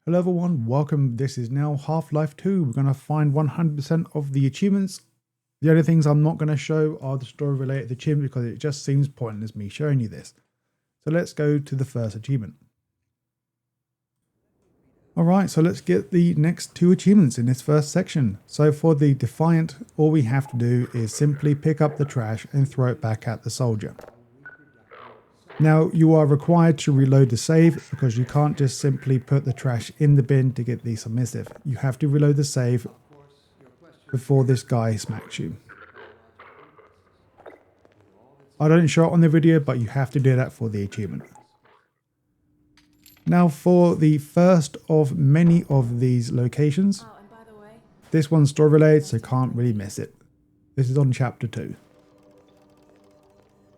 Hello everyone, welcome. This is now Half-Life 2. We're going to find 100% of the achievements. The only things I'm not going to show are the story related achievements because it just seems pointless me showing you this. So let's go to the first achievement. Alright, so let's get the next two achievements in this first section. So for the Defiant, all we have to do is simply pick up the trash and throw it back at the soldier. Now you are required to reload the save because you can't just simply put the trash in the bin to get the submissive. You have to reload the save before this guy smacks you. I don't show it on the video, but you have to do that for the achievement. Now for the first of many of these locations, this one's story related, so can't really miss it. This is on chapter 2.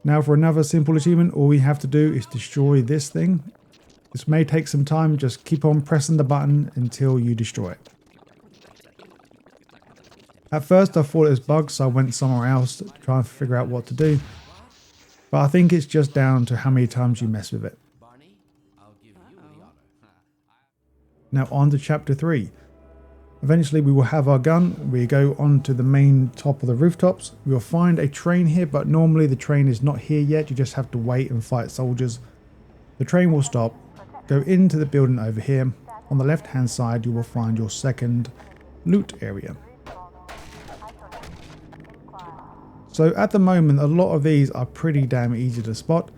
Now for another simple achievement, all we have to do is destroy this thing. This may take some time, just keep on pressing the button until you destroy it. At first I thought it was bugged, so I went somewhere else to try and figure out what to do. But I think it's just down to how many times you mess with it. Now on to chapter 3. Eventually we will have our gun, we go on to the main top of the rooftops. We will find a train here, but normally the train is not here yet, you just have to wait and fight soldiers. The train will stop, go into the building over here. On the left hand side you will find your second loot area. So at the moment a lot of these are pretty damn easy to spot,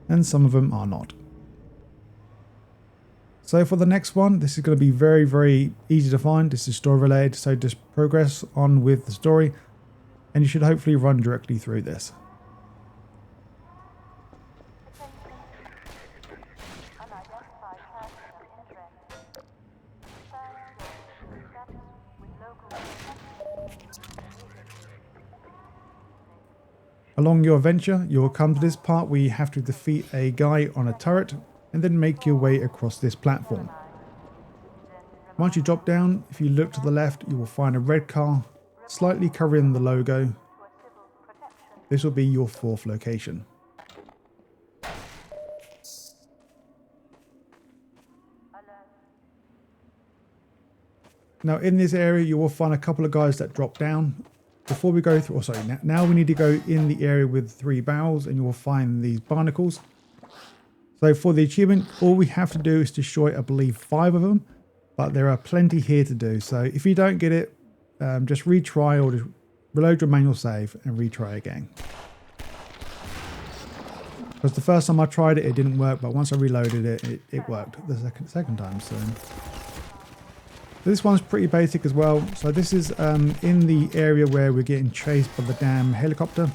and some of them are not. So for the next one, this is going to be very easy to find. This is story related, so just progress on with the story and you should hopefully run directly through this. Along your adventure, you will come to this part where you have to defeat a guy on a turret and then make your way across this platform. Once you drop down, if you look to the left, you will find a red car slightly covering the logo. This will be your fourth location. Now in this area you will find a couple of guys that drop down. Before we go through, now we need to go in the area with 3 barrels and you will find these barnacles. So for the achievement, all we have to do is destroy, I believe, 5 of them, but there are plenty here to do. So if you don't get it, just retry or just reload your manual save and retry again. Because the first time I tried it, it didn't work, but once I reloaded it, it worked the second time. So this one's pretty basic as well. So this is in the area where we're getting chased by the damn helicopter.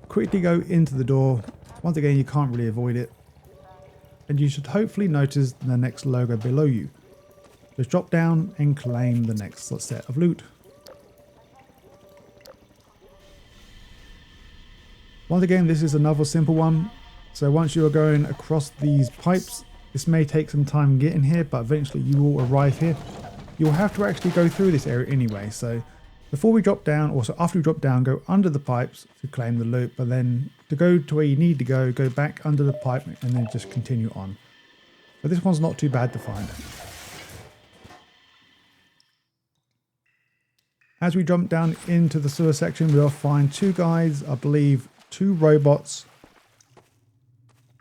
Quickly go into the door. Once again, you can't really avoid it. And you should hopefully notice the next logo below you. Just drop down and claim the next set of loot. Once again, this is another simple one. So once you are going across these pipes, this may take some time getting here, but eventually you will arrive here. You'll have to actually go through this area anyway. So before we drop down, also after we drop down, go under the pipes to claim the loot, but then to go to where you need to go back under the pipe and then just continue on. But this one's not too bad to find. As we jump down into the sewer section, we'll find 2 guys, I believe 2 robots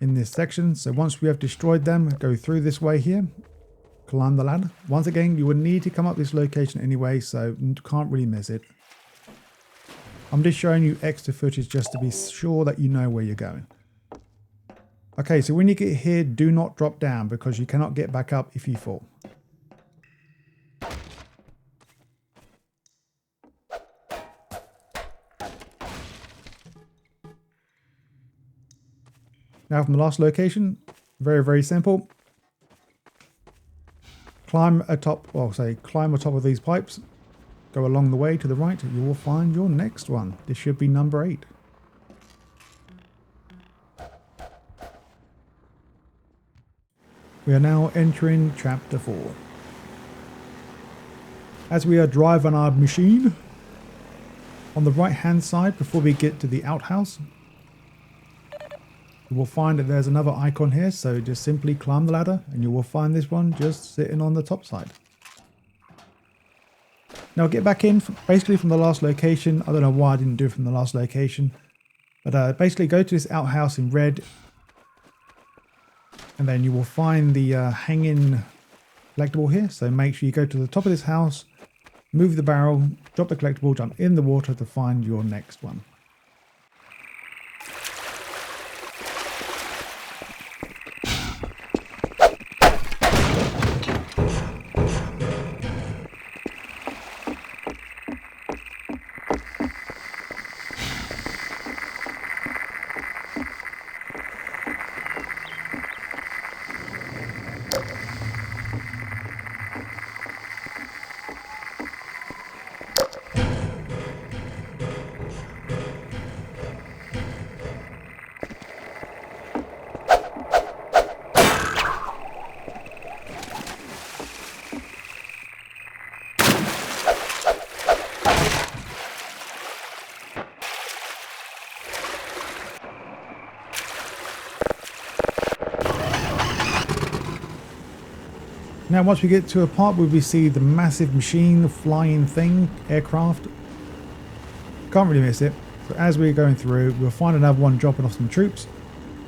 in this section. So once we have destroyed them, go through this way here. Climb the ladder. Once again, you will need to come up this location anyway, so you can't really miss it. I'm just showing you extra footage just to be sure that you know where you're going. Okay, so when you get here, do not drop down because you cannot get back up if you fall. Now from the last location, very simple. Climb atop of these pipes, go along the way to the right, you will find your next one. This should be number 8. We are now entering chapter 4. As we are driving our machine, on the right hand side before we get to the outhouse, you will find that there's another icon here, so just simply climb the ladder and you will find this one just sitting on the top side. Now get back in basically from the last location. I don't know why I didn't do it from the last location, but basically go to this outhouse in red, and then you will find the hanging collectible here. So make sure you go to the top of this house, move the barrel, drop the collectible, jump in the water to find your next one. Now once we get to a part where we see the massive machine flying thing, aircraft, can't really miss it. So as we're going through, we'll find another one dropping off some troops.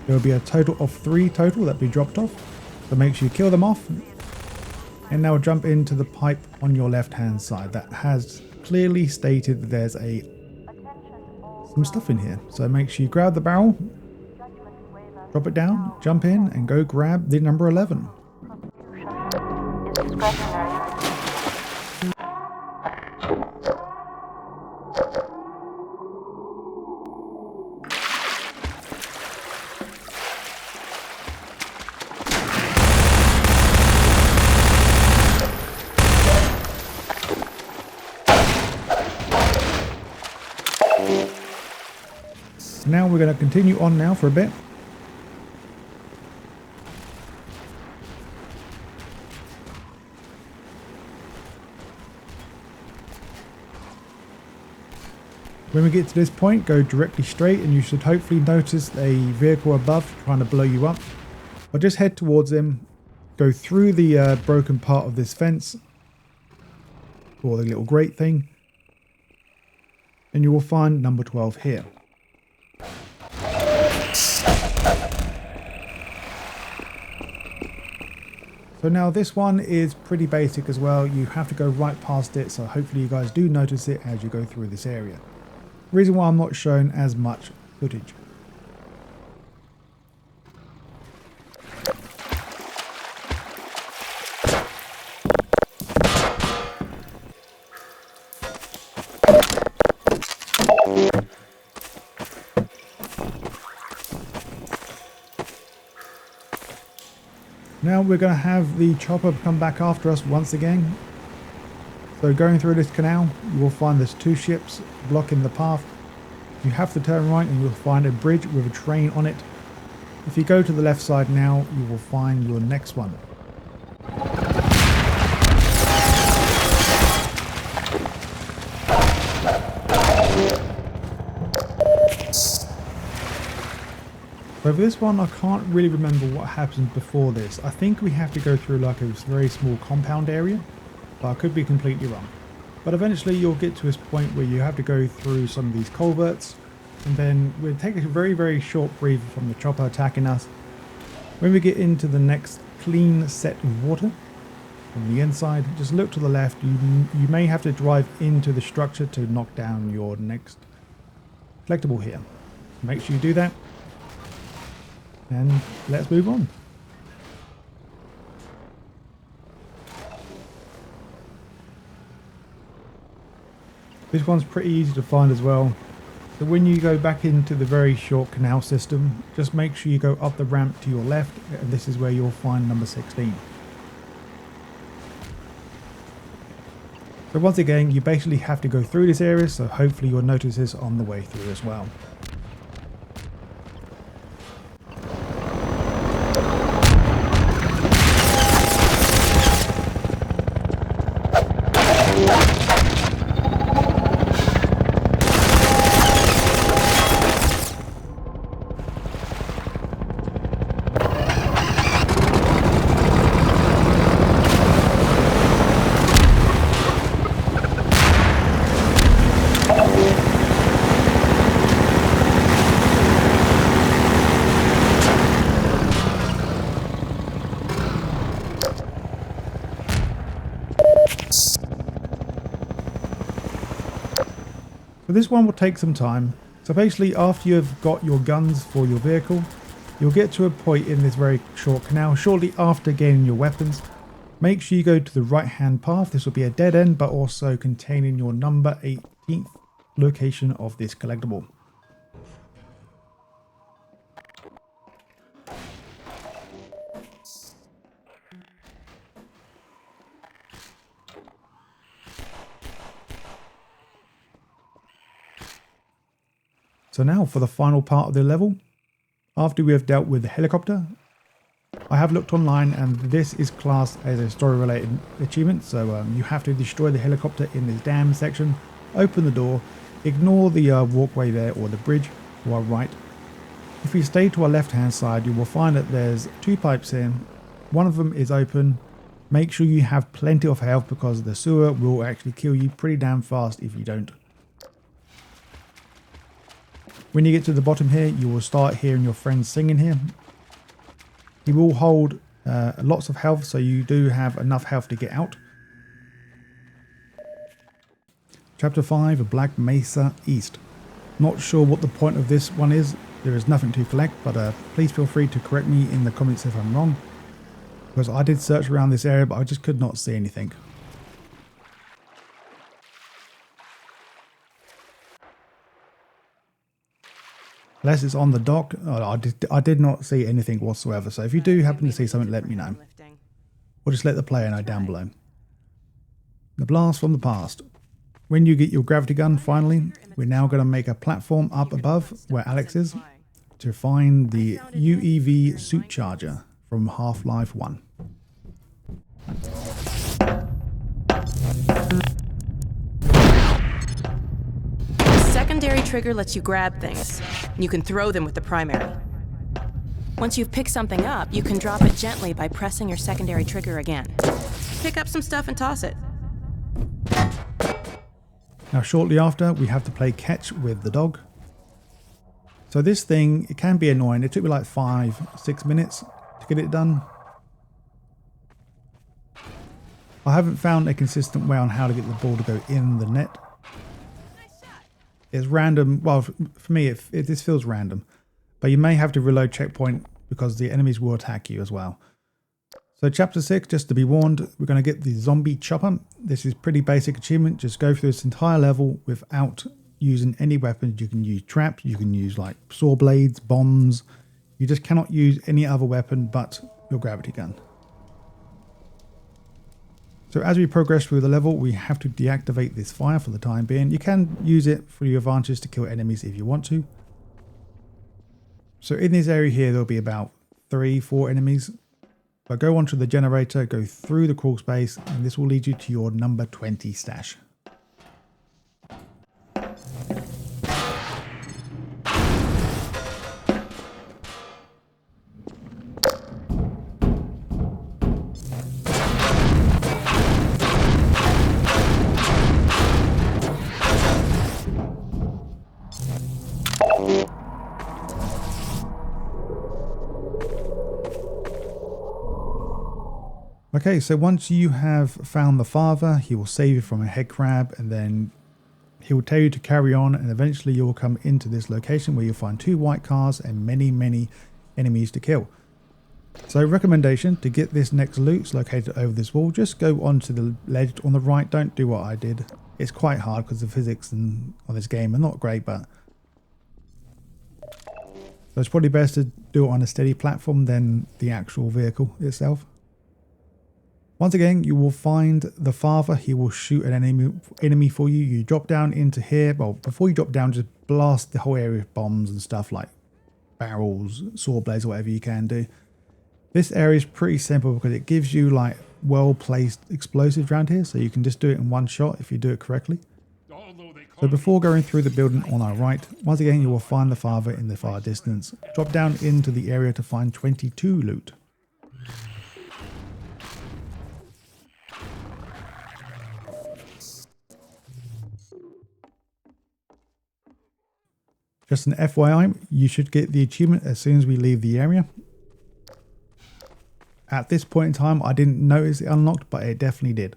There will be a total of 3 total that be dropped off. So make sure you kill them off. And now jump into the pipe on your left hand side that has clearly stated that there's some stuff in here. So make sure you grab the barrel, drop it down, jump in and go grab the number 11. Now we're going to continue on now for a bit. When we get to this point, go directly straight and you should hopefully notice a vehicle above trying to blow you up. But just head towards him, go through the broken part of this fence, or the little grate thing, and you will find number 12 here. So now this one is pretty basic as well. You have to go right past it, so hopefully you guys do notice it as you go through this area. Reason why I'm not showing as much footage. Now we're going to have the chopper come back after us once again. So going through this canal, you will find there's 2 ships blocking the path. You have to turn right and you'll find a bridge with a train on it. If you go to the left side now, you will find your next one. So for this one, I can't really remember what happens before this. I think we have to go through like a very small compound area, but I could be completely wrong. But eventually you'll get to this point where you have to go through some of these culverts, and then we'll take a very, very short breather from the chopper attacking us. When we get into the next clean set of water from the inside, just look to the left. You may have to drive into the structure to knock down your next collectible here. Make sure you do that. And let's move on. This one's pretty easy to find as well. So when you go back into the very short canal system, just make sure you go up the ramp to your left, and this is where you'll find number 16. So once again, you basically have to go through this area, so hopefully you'll notice this on the way through as well. So this one will take some time. So basically after you've got your guns for your vehicle, you'll get to a point in this very short canal shortly after gaining your weapons. Make sure you go to the right hand path. This will be a dead end, but also containing your number 18th location of this collectible. So now for the final part of the level, after we have dealt with the helicopter, I have looked online and this is classed as a story related achievement. So you have to destroy the helicopter in this dam section, open the door, ignore the walkway there or the bridge to our right. If you stay to our left hand side, you will find that there's two pipes here. One of them is open. Make sure you have plenty of health because the sewer will actually kill you pretty damn fast if you don't. When you get to the bottom here, you will start hearing your friends singing here. He will hold lots of health, so you do have enough health to get out. Chapter 5, Black Mesa East. Not sure what the point of this one is. There is nothing to collect, but please feel free to correct me in the comments if I'm wrong. Because I did search around this area, but I just could not see anything. Unless it's on the dock, I did not see anything whatsoever. So if you do happen to see something, let me know. Or just let the player know down below. The blast from the past. When you get your gravity gun, finally, we're now going to make a platform up above where Alex is to find the UEV suit charger from Half-Life 1. Secondary trigger lets you grab things. You can throw them with the primary. Once you've picked something up, you can drop it gently by pressing your secondary trigger again. Pick up some stuff and toss it. Now shortly after, we have to play catch with the dog. So this thing, it can be annoying. It took me like 5-6 minutes to get it done. I haven't found a consistent way on how to get the ball to go in the net. It's random. Well, for me, this feels random. But you may have to reload checkpoint because the enemies will attack you as well. So chapter 6, just to be warned, we're going to get the zombie chopper. This is pretty basic achievement. Just go through this entire level without using any weapons. You can use traps. You can use like saw blades, bombs. You just cannot use any other weapon but your gravity gun. So as we progress through the level, we have to deactivate this fire for the time being. You can use it for your advantage to kill enemies if you want to. So in this area here, there'll be about 3-4 enemies. But go onto the generator, go through the crawl space, and this will lead you to your number 20 stash. Okay, so once you have found the father, he will save you from a head crab, and then he will tell you to carry on, and eventually you will come into this location where you'll find 2 white cars and many enemies to kill. So recommendation, to get this next loot, it's located over this wall. Just go onto the ledge on the right. Don't do what I did. It's quite hard because the physics on this game are not great, but so it's probably best to do it on a steady platform than the actual vehicle itself. Once again, you will find the father. He will shoot an enemy for you. You drop down into here. Well, before you drop down, just blast the whole area with bombs and stuff like barrels, saw blades, whatever you can do. This area is pretty simple because it gives you like well-placed explosives around here. So you can just do it in one shot if you do it correctly. So before going through the building on our right, once again, you will find the father in the far distance. Drop down into the area to find 22 loot. Just an FYI, you should get the achievement as soon as we leave the area. At this point in time, I didn't notice it unlocked, but it definitely did.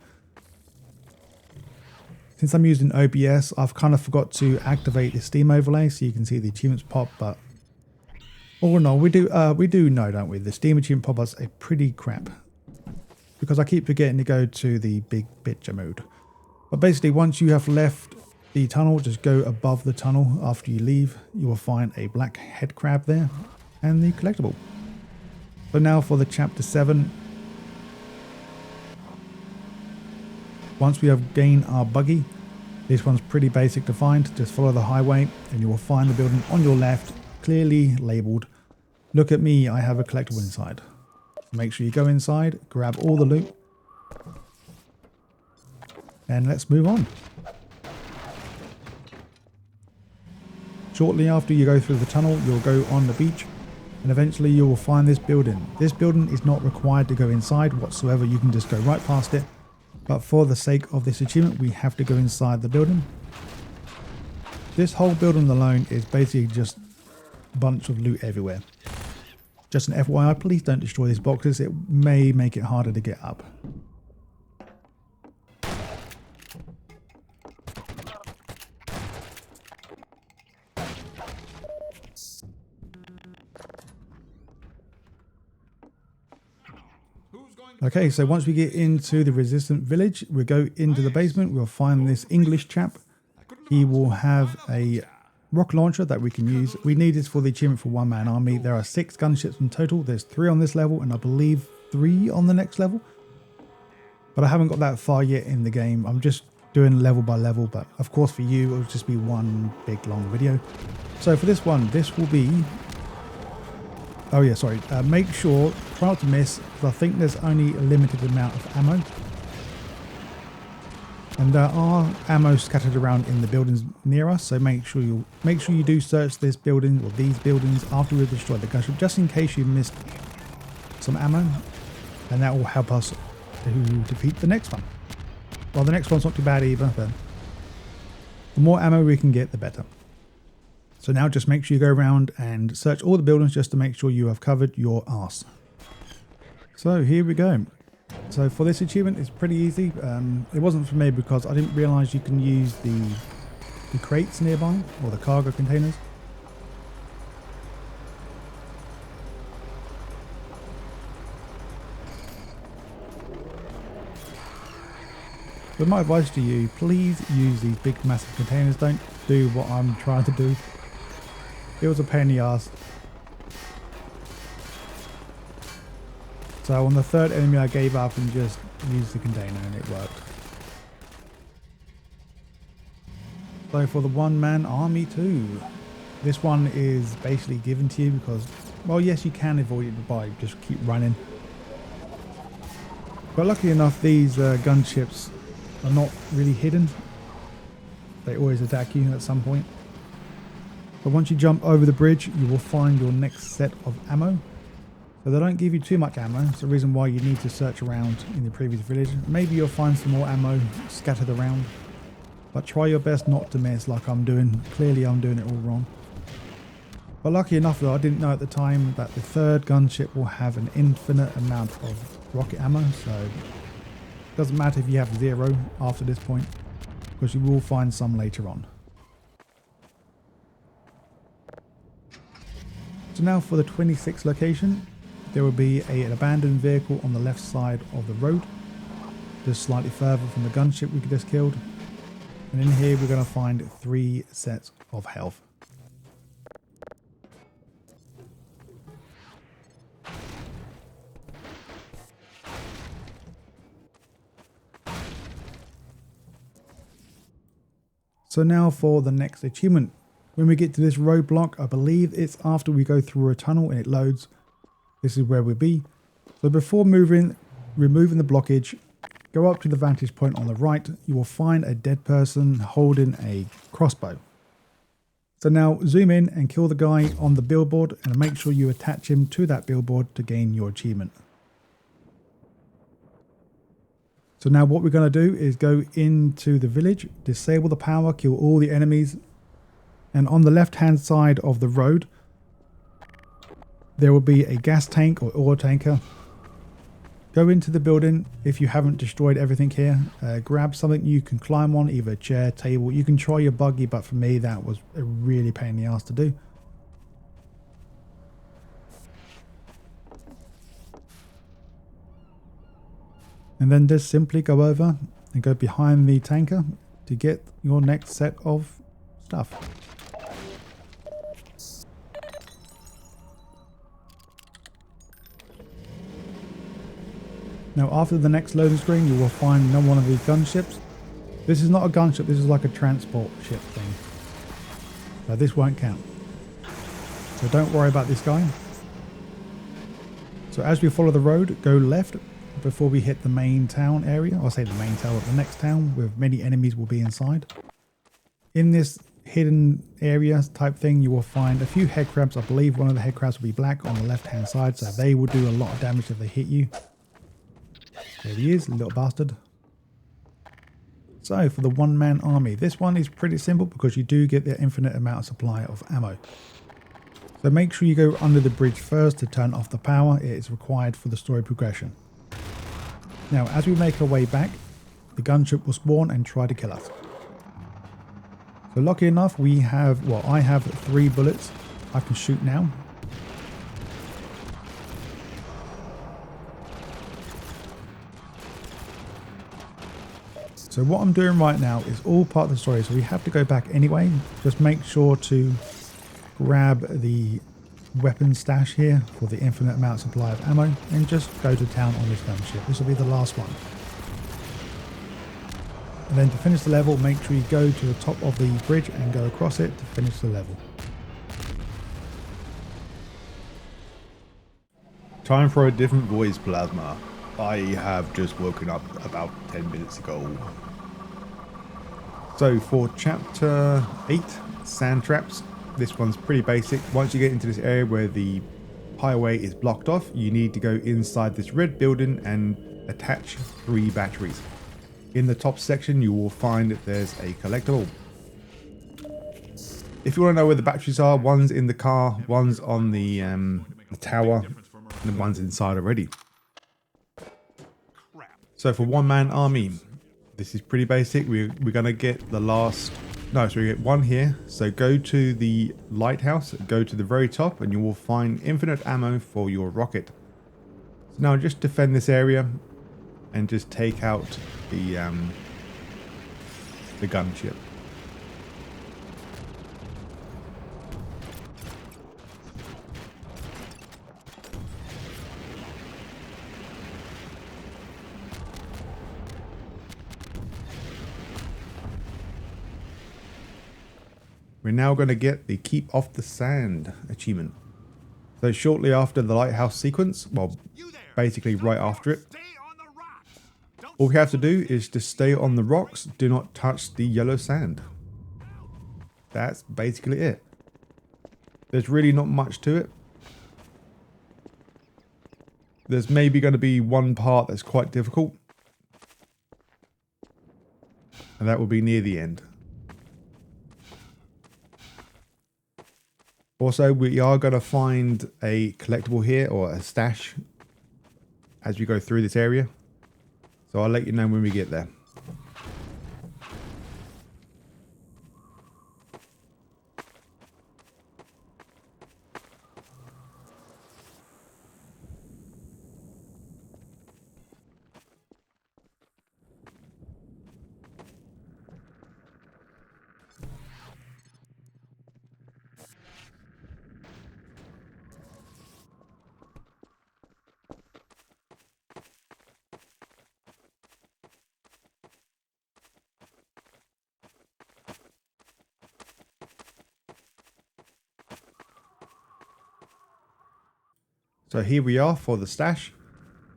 Since I'm using OBS, I've kind of forgot to activate the Steam overlay so you can see the achievements pop, but all in all, we do know, don't we? The Steam achievement pop-ups are pretty crap because I keep forgetting to go to the big picture mode. But basically, once you have left the tunnel, just go above the tunnel. After you leave, you will find a black head crab there and the collectible. So now for the chapter 7. Once we have gained our buggy, this one's pretty basic to find. Just follow the highway and you will find the building on your left, clearly labelled. Look at me, I have a collectible inside. Make sure you go inside, grab all the loot, and let's move on. Shortly after you go through the tunnel, you'll go on the beach and eventually you will find this building. This building is not required to go inside whatsoever, you can just go right past it. But for the sake of this achievement, we have to go inside the building. This whole building alone is basically just a bunch of loot everywhere. Just an FYI, please don't destroy these boxes, it may make it harder to get up. Okay, so once we get into the resistant village, we'll go into the basement, we'll find this English chap. He will have a rocket launcher that we can use. We need this for the achievement for one-man army. There are 6 gunships in total. There's 3 on this level and I believe 3 on the next level. But I haven't got that far yet in the game. I'm just doing level by level, but of course for you, it'll just be one big long video. So for this one, this will be... Oh yeah, sorry. Make sure, try not to miss, because I think there's only a limited amount of ammo. And there are ammo scattered around in the buildings near us, so make sure you do search this building or these buildings after we've destroyed the gunship, just in case you missed some ammo, and that will help us to defeat the next one. Well, the next one's not too bad either, but the more ammo we can get, the better. So now just make sure you go around and search all the buildings just to make sure you have covered your arse. So here we go. So for this achievement, it's pretty easy. It wasn't for me because I didn't realise you can use the crates nearby, or the cargo containers. But my advice to you, please use these big massive containers. Don't do what I'm trying to do. It was a pain in the ass. So on the 3rd enemy I gave up and just used the container and it worked. So for the one-man army too, this one is basically given to you because, well, yes, you can avoid it by just keep running. But luckily enough, these gunships are not really hidden. They always attack you at some point. But once you jump over the bridge, you will find your next set of ammo. So they don't give you too much ammo. It's the reason why you need to search around in the previous village. Maybe you'll find some more ammo scattered around. But try your best not to miss like I'm doing. Clearly I'm doing it all wrong. But lucky enough though, I didn't know at the time that the 3rd gunship will have an infinite amount of rocket ammo. So it doesn't matter if you have 0 after this point, because you will find some later on. So now for the 26th location, there will be an abandoned vehicle on the left side of the road, just slightly further from the gunship we just killed. And in here we're going to find 3 sets of health. So now for the next achievement. When we get to this roadblock, I believe it's after we go through a tunnel and it loads. This is where we'll be. So before removing the blockage, go up to the vantage point on the right. You will find a dead person holding a crossbow. So now zoom in and kill the guy on the billboard and make sure you attach him to that billboard to gain your achievement. So now what we're going to do is go into the village, disable the power, kill all the enemies. And on the left hand side of the road, there will be a gas tank or oil tanker. Go into the building if you haven't destroyed everything here. Grab something you can climb on, either a chair, table. You can try your buggy, but for me that was a really pain in the ass to do. And then just simply go over and go behind the tanker to get your next set of stuff. Now after the next loading screen you will find another one of these gunships. This is not a gunship, this is like a transport ship thing. So this won't count. So don't worry about this guy. So as we follow the road, go left before we hit the main town area. I'll say the main town, but the next town with many enemies will be inside. In this hidden area type thing you will find a few head crabs. I believe one of the head crabs will be black on the left hand side, so they will do a lot of damage if they hit you. There he is, little bastard. So for the one-man army, this one is pretty simple because you do get the infinite amount of supply of ammo. So make sure you go under the bridge first to turn off the power. It is required for the story progression. Now as we make our way back, the gunship will spawn and try to kill us. So lucky enough we have, well, I have 3 bullets I can shoot now. So what I'm doing right now is all part of the story, so we have to go back anyway. Just make sure to grab the weapon stash here for the infinite amount supply of ammo and just go to town on this gunship. This will be the last one. And then to finish the level, make sure you go to the top of the bridge and go across it to finish the level. Time for a different voice, Plasma. I have just woken up about 10 minutes ago. So for chapter 8, sand traps, this one's pretty basic. Once you get into this area where the highway is blocked off, you need to go inside this red building and attach 3 batteries. In the top section you will find that there's a collectible. If you want to know where the batteries are, one's in the car, one's on the tower, and one's inside already. So for one-man army, this is pretty basic. We're going to get the last... No, so we get 1 here. So go to the lighthouse, go to the very top, and you will find infinite ammo for your rocket. So now just defend this area and just take out the gunship. We're now going to get the Keep Off the Sand achievement. So shortly after the lighthouse sequence, well, basically right after it, all we have to do is just stay on the rocks, do not touch the yellow sand. That's basically it. There's really not much to it. There's maybe going to be one part that's quite difficult, and that will be near the end. Also, we are going to find a collectible here, or a stash, as we go through this area. So I'll let you know when we get there. So here we are for the stash.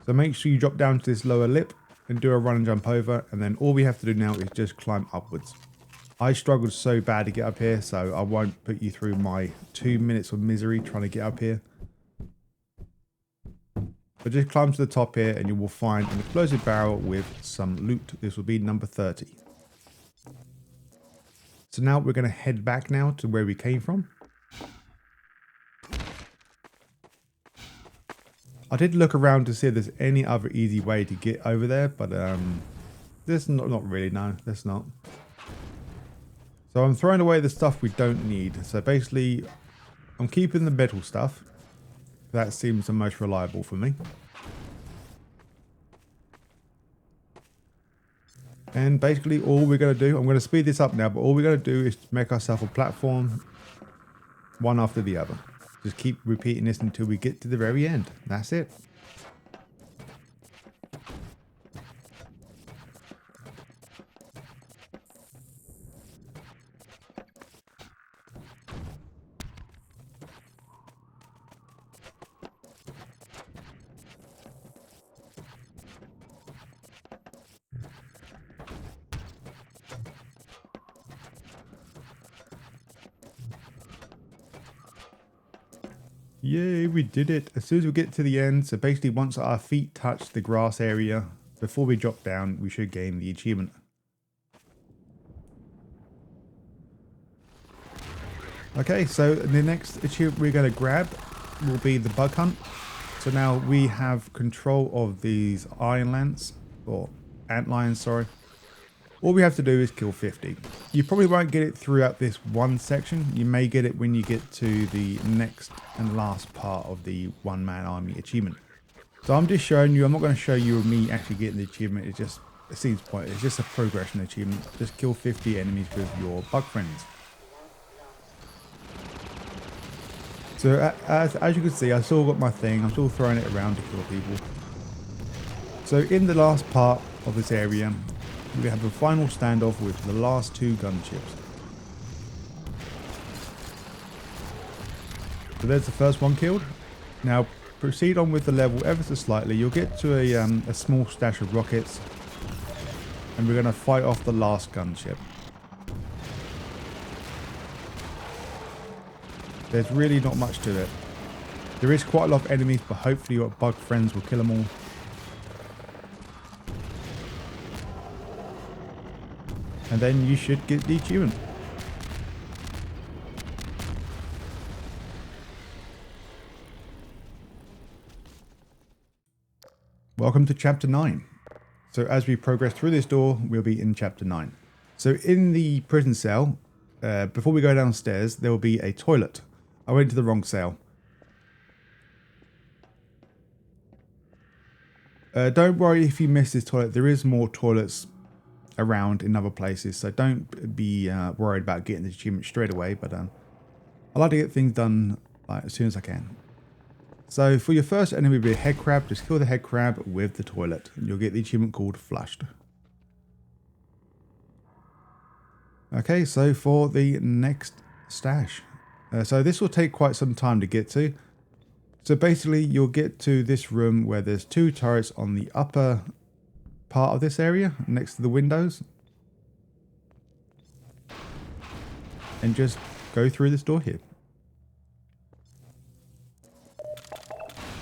So make sure you drop down to this lower lip and do a run and jump over. And then all we have to do now is just climb upwards. I struggled so bad to get up here, so I won't put you through my 2 minutes of misery trying to get up here. But just climb to the top here and you will find an explosive barrel with some loot. This will be number 30. So now we're going to head back now to where we came from. I did look around to see if there's any other easy way to get over there, but there's not really, no, there's not. So I'm throwing away the stuff we don't need. So basically, I'm keeping the metal stuff. That seems the most reliable for me. And basically all we're going to do, I'm going to speed this up now, but all we're going to do is make ourselves a platform, one after the other. Just keep repeating this until we get to the very end. That's it. Yay, we did it. As soon as we get to the end, so basically once our feet touch the grass area, before we drop down, we should gain the achievement. Okay, so the next achievement we're going to grab will be the bug hunt. So now we have control of these iron lance, or ant lions, sorry. All we have to do is kill 50. You probably won't get it throughout this one section. You may get it when you get to the next and last part of the one-man army achievement. So I'm just showing you, I'm not going to show you me actually getting the achievement. It seems pointless. It's just a progression achievement. Just kill 50 enemies with your bug friends. So as you can see, I still got my thing. I'm still throwing it around to kill people. So in the last part of this area, we have a final standoff with the last two gunships. So there's the first one killed. Now proceed on with the level ever so slightly. You'll get to a small stash of rockets, and we're going to fight off the last gunship. There's really not much to it. There is quite a lot of enemies, but hopefully your bug friends will kill them all. And then you should get the achievement. Welcome to Chapter 9. So as we progress through this door, we'll be in Chapter 9. So in the prison cell, before we go downstairs, there will be a toilet. I went to the wrong cell. Don't worry if you miss this toilet. There is more toilets around in other places, so don't be worried about getting the achievement straight away, but I like to get things done as soon as I can. So for your first enemy will be a head crab. Just kill the head crab with the toilet and you'll get the achievement called Flushed. Okay, so for the next stash, so this will take quite some time to get to. So basically you'll get to this room where there's two turrets on the upper part of this area next to the windows, and just go through this door here.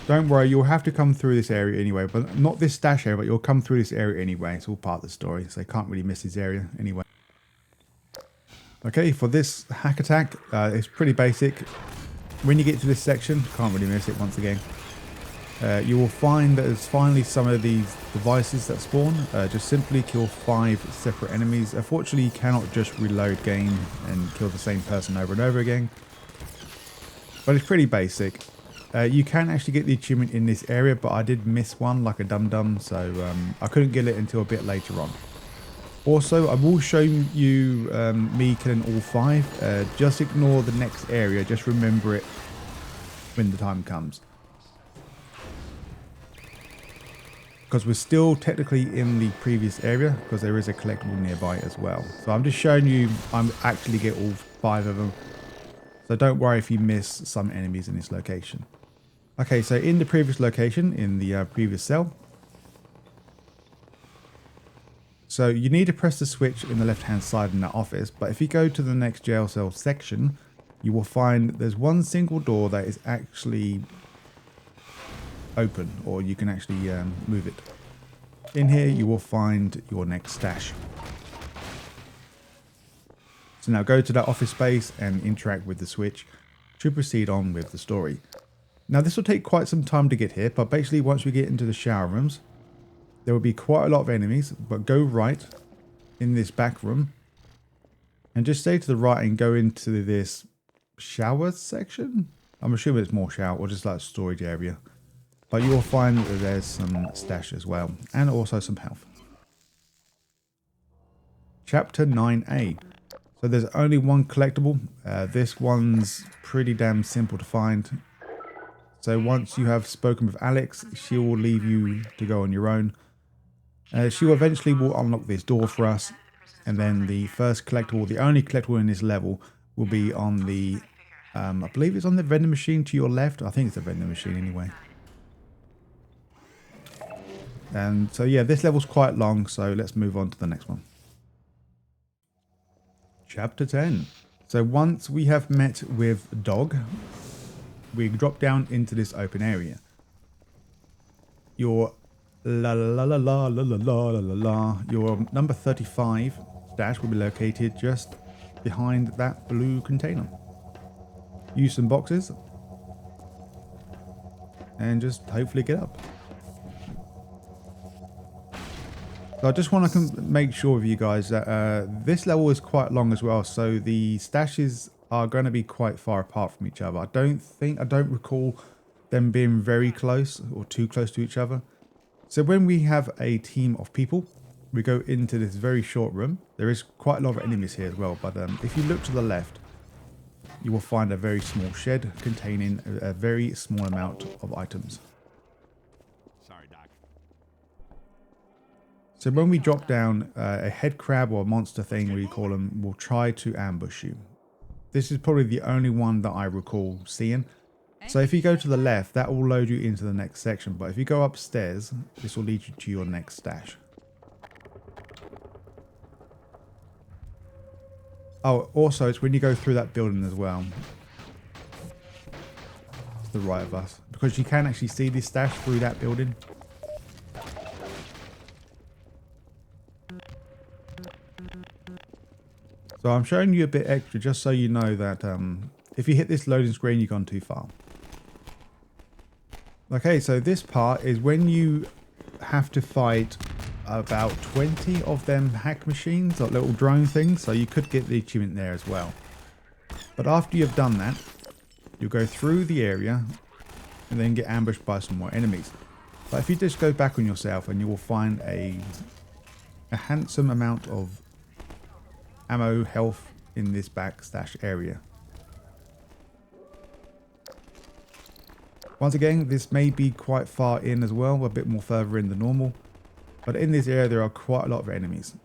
Don't worry, you'll have to come through this area anyway, but not this stash area, but you'll come through this area anyway. It's all part of the story, so you can't really miss this area anyway. Okay, for this hack attack, it's pretty basic. When you get to this section, can't really miss it once again. You will find that there's finally some of these devices that spawn. Just simply kill 5 separate enemies. Unfortunately, you cannot just reload game and kill the same person over and over again. But it's pretty basic. You can actually get the achievement in this area, but I did miss one like a dum-dum, so I couldn't get it until a bit later on. Also, I will show you me killing all 5. Just ignore the next area. Just remember it when the time comes. Because we're still technically in the previous area, because there is a collectible nearby as well. So I'm just showing you I'm actually get all 5 of them. So don't worry if you miss some enemies in this location. Okay, so in the previous location, in the previous cell. So you need to press the switch in the left hand side in that office. But if you go to the next jail cell section, you will find there's one single door that is actually open, or you can actually move it. In here you will find your next stash. So now go to that office space and interact with the switch to proceed on with the story. Now this will take quite some time to get here, but basically once we get into the shower rooms, there will be quite a lot of enemies, but go right in this back room and just stay to the right and go into this shower section. I'm assuming it's more shower or just like storage area, but you will find that there's some stash as well and also some health. Chapter 9A. So there's only one collectible. This one's pretty damn simple to find. So once you have spoken with Alex, she will leave you to go on your own. She will eventually unlock this door for us. And then the first collectible, the only collectible in this level, will be on the, I believe it's on the vending machine to your left. I think it's a vending machine anyway. And so yeah, this level's quite long, so let's move on to the next one. Chapter 10. So once we have met with Dog, we drop down into this open area. Your la la la la la la la la la la. Your number 35 stash will be located just behind that blue container. Use some boxes and just hopefully get up. So I just want to make sure with you guys that this level is quite long as well, so the stashes are going to be quite far apart from each other. I don't recall them being very close or too close to each other. So when we have a team of people, we go into this very short room. There is quite a lot of enemies here as well, but if you look to the left, you will find a very small shed containing a very small amount of items. Sorry, Doc. So when we drop down, a head crab or a monster thing, we call them, will try to ambush you. This is probably the only one that I recall seeing. So if you go to the left, that will load you into the next section. But if you go upstairs, this will lead you to your next stash. Oh, also, it's when you go through that building as well. To the right of us. Because you can actually see this stash through that building. So I'm showing you a bit extra just so you know that if you hit this loading screen, you've gone too far. Okay, so this part is when you have to fight about 20 of them hack machines or little drone things, so you could get the achievement there as well. But after you've done that, you'll go through the area and then get ambushed by some more enemies. But if you just go back on yourself, and you will find a handsome amount of ammo health in this back stash area. Once again, this may be quite far in as well, a bit more further in than normal, but in this area there are quite a lot of enemies.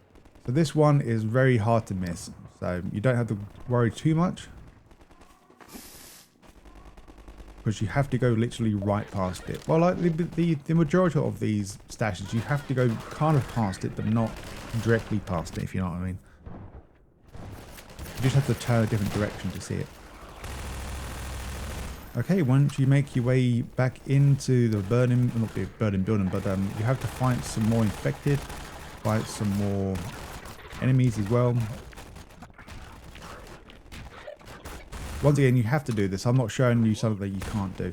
So this one is very hard to miss, so you don't have to worry too much, because you have to go literally right past it. Well, like the majority of these stashes, you have to go kind of past it, but not directly past it, if you know what I mean. You just have to turn a different direction to see it. Okay, once you make your way back into the burning, not the burning building, but you have to fight some more infected, fight some more enemies as well. Once again, you have to do this. I'm not showing you something that you can't do.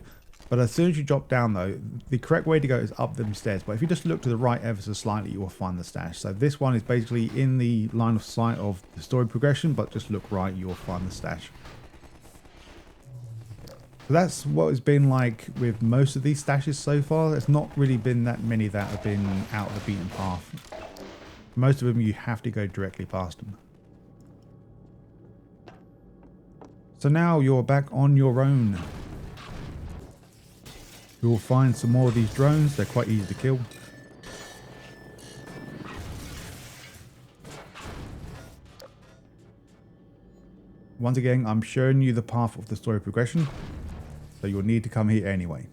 But as soon as you drop down though, the correct way to go is up them stairs. But if you just look to the right ever so slightly, you will find the stash. So this one is basically in the line of sight of the story progression, but just look right, you will find the stash. So that's what it's been like with most of these stashes so far. There's not really been that many that have been out of the beaten path. Most of them you have to go directly past them. So now you're back on your own. You will find some more of these drones. They're quite easy to kill. Once again, I'm showing you the path of the story progression, so you'll need to come here anyway.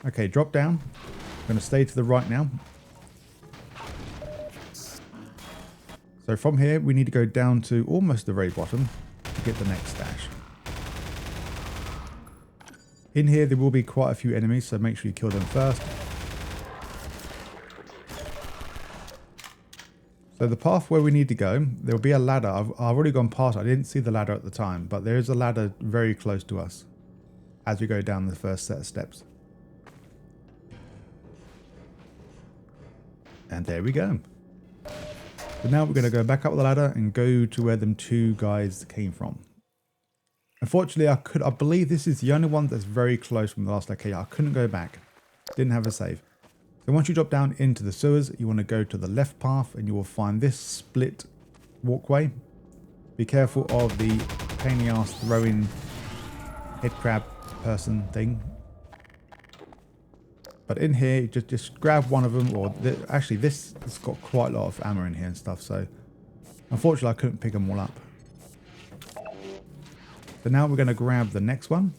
Okay, drop down. I'm going to stay to the right now. So from here, we need to go down to almost the very bottom to get the next stash. In here, there will be quite a few enemies, so make sure you kill them first. So the path where we need to go, there'll be a ladder. I've already gone past. I didn't see the ladder at the time, but there is a ladder very close to us as we go down the first set of steps. And there we go. So now we're going to go back up the ladder and go to where them two guys came from. Unfortunately, I believe this is the only one that's very close from the last location. I couldn't go back. Didn't have a save. So once you drop down into the sewers, you want to go to the left path and you will find this split walkway. Be careful of the pain in the ass throwing head crab person thing. But in here, just grab one of them, or actually this has got quite a lot of ammo in here and stuff, so unfortunately I couldn't pick them all up. So now we're going to grab the next one.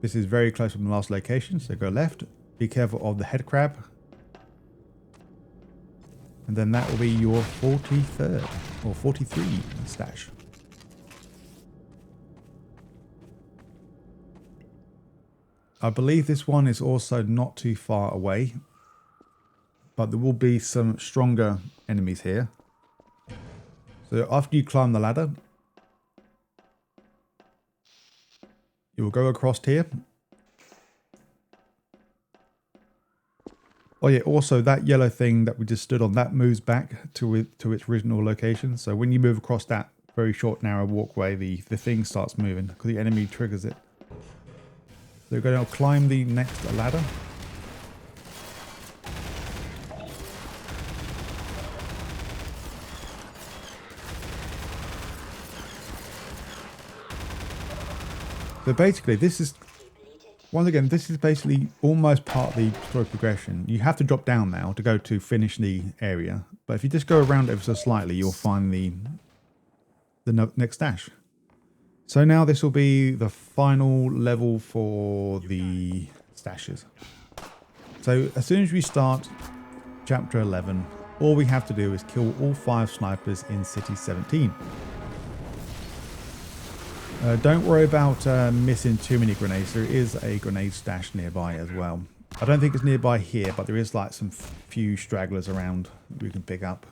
This is very close from the last location, so go left. Be careful of the head crab. And then that will be your 43rd or 43 stash. I believe this one is also not too far away, but there will be some stronger enemies here. So after you climb the ladder, you will go across here. Oh yeah, also that yellow thing that we just stood on, that moves back to its original location. So when you move across that very short narrow walkway, the thing starts moving because the enemy triggers it. So we're going to climb the next ladder. So basically this is, once again, this is basically almost part of the story progression. You have to drop down now to go to finish the area. But if you just go around ever so slightly, you'll find the next dash. So now this will be the final level for the stashes. So as soon as we start chapter 11, all we have to do is kill all 5 snipers in City 17. Don't worry about missing too many grenades. There is a grenade stash nearby as well. I don't think it's nearby here, but there is like some few stragglers around we can pick up.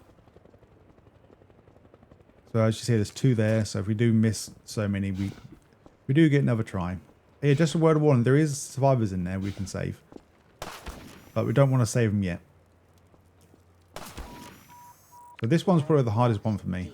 So as you see, there's 2 there. So if we do miss so many, we do get another try. Yeah, just a word of warning, there is survivors in there we can save. But we don't want to save them yet. So this one's probably the hardest one for me.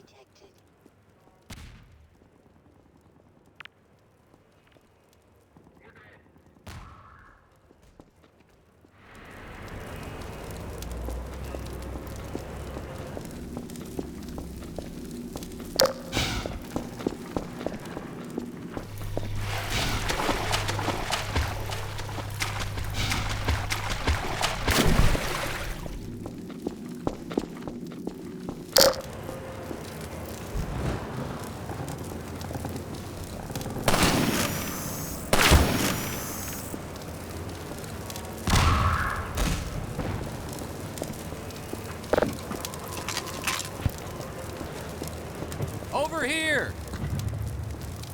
Over here!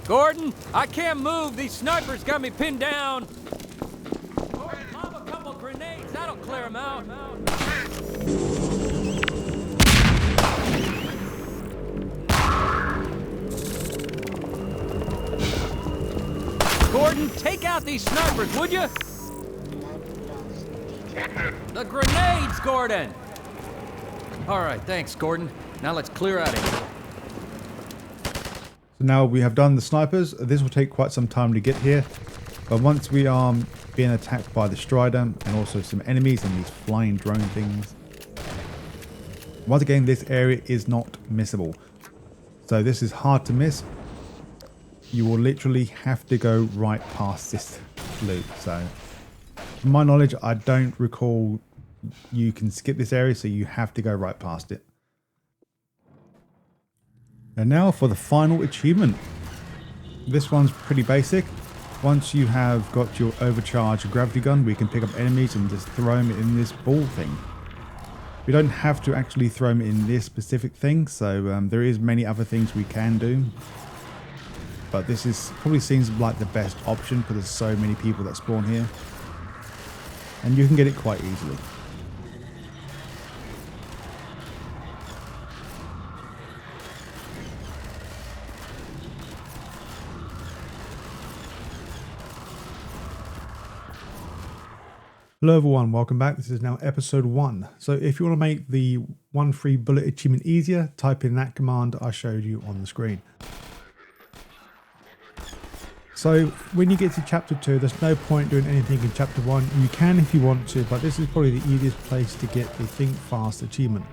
Gordon, I can't move. These snipers got me pinned down. Gordon, lob a couple grenades. That'll clear them out. Gordon, take out these snipers, would you? The grenades, Gordon! All right, thanks, Gordon. Now let's clear out of here. So now we have done the snipers. This will take quite some time to get here. But once we are being attacked by the Strider and also some enemies and these flying drone things. Once again, this area is not missable. So this is hard to miss. You will literally have to go right past this loop. So from my knowledge, I don't recall you can skip this area, so you have to go right past it. And now for the final achievement. This one's pretty basic. Once you have got your overcharged gravity gun, we can pick up enemies and just throw them in this ball thing. We don't have to actually throw them in this specific thing, so there is many other things we can do. But this is probably seems like the best option because there's so many people that spawn here. And you can get it quite easily. Hello everyone, welcome back. This is now episode 1. So if you want to make the 1 free bullet achievement easier, type in that command I showed you on the screen. So when you get to chapter 2, there's no point doing anything in chapter 1. You can if you want to, but this is probably the easiest place to get the Think Fast achievement.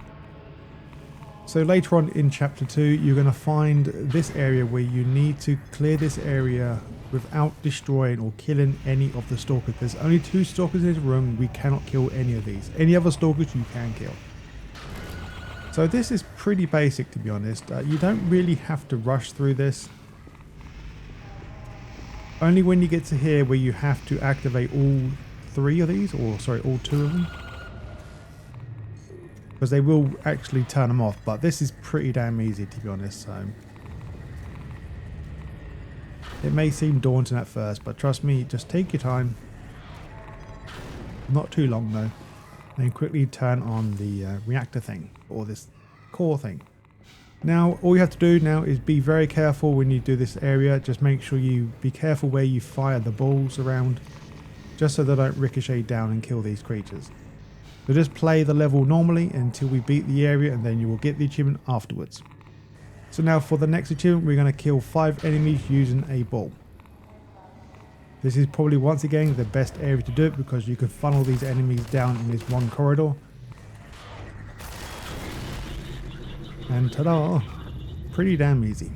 So later on in chapter 2, you're going to find this area where you need to clear this area without destroying or killing any of the stalkers. There's only 2 stalkers in this room. We cannot kill any of these. Any other stalkers you can kill. So this is pretty basic, to be honest. You don't really have to rush through this. Only when you get to here where you have to activate all 3 of these, or sorry, all 2 of them. Because they will actually turn them off, but this is pretty damn easy, to be honest. So it may seem daunting at first, but trust me, just take your time. Not too long though. Then quickly turn on the reactor thing, or this core thing. Now all you have to do now is be very careful when you do this area. Just make sure you be careful where you fire the balls around, just so they don't ricochet down and kill these creatures. So just play the level normally until we beat the area, and then you will get the achievement afterwards. So now for the next achievement, we're going to kill 5 enemies using a ball. This is probably once again the best area to do it because you can funnel these enemies down in this one corridor. And ta-da! Pretty damn easy.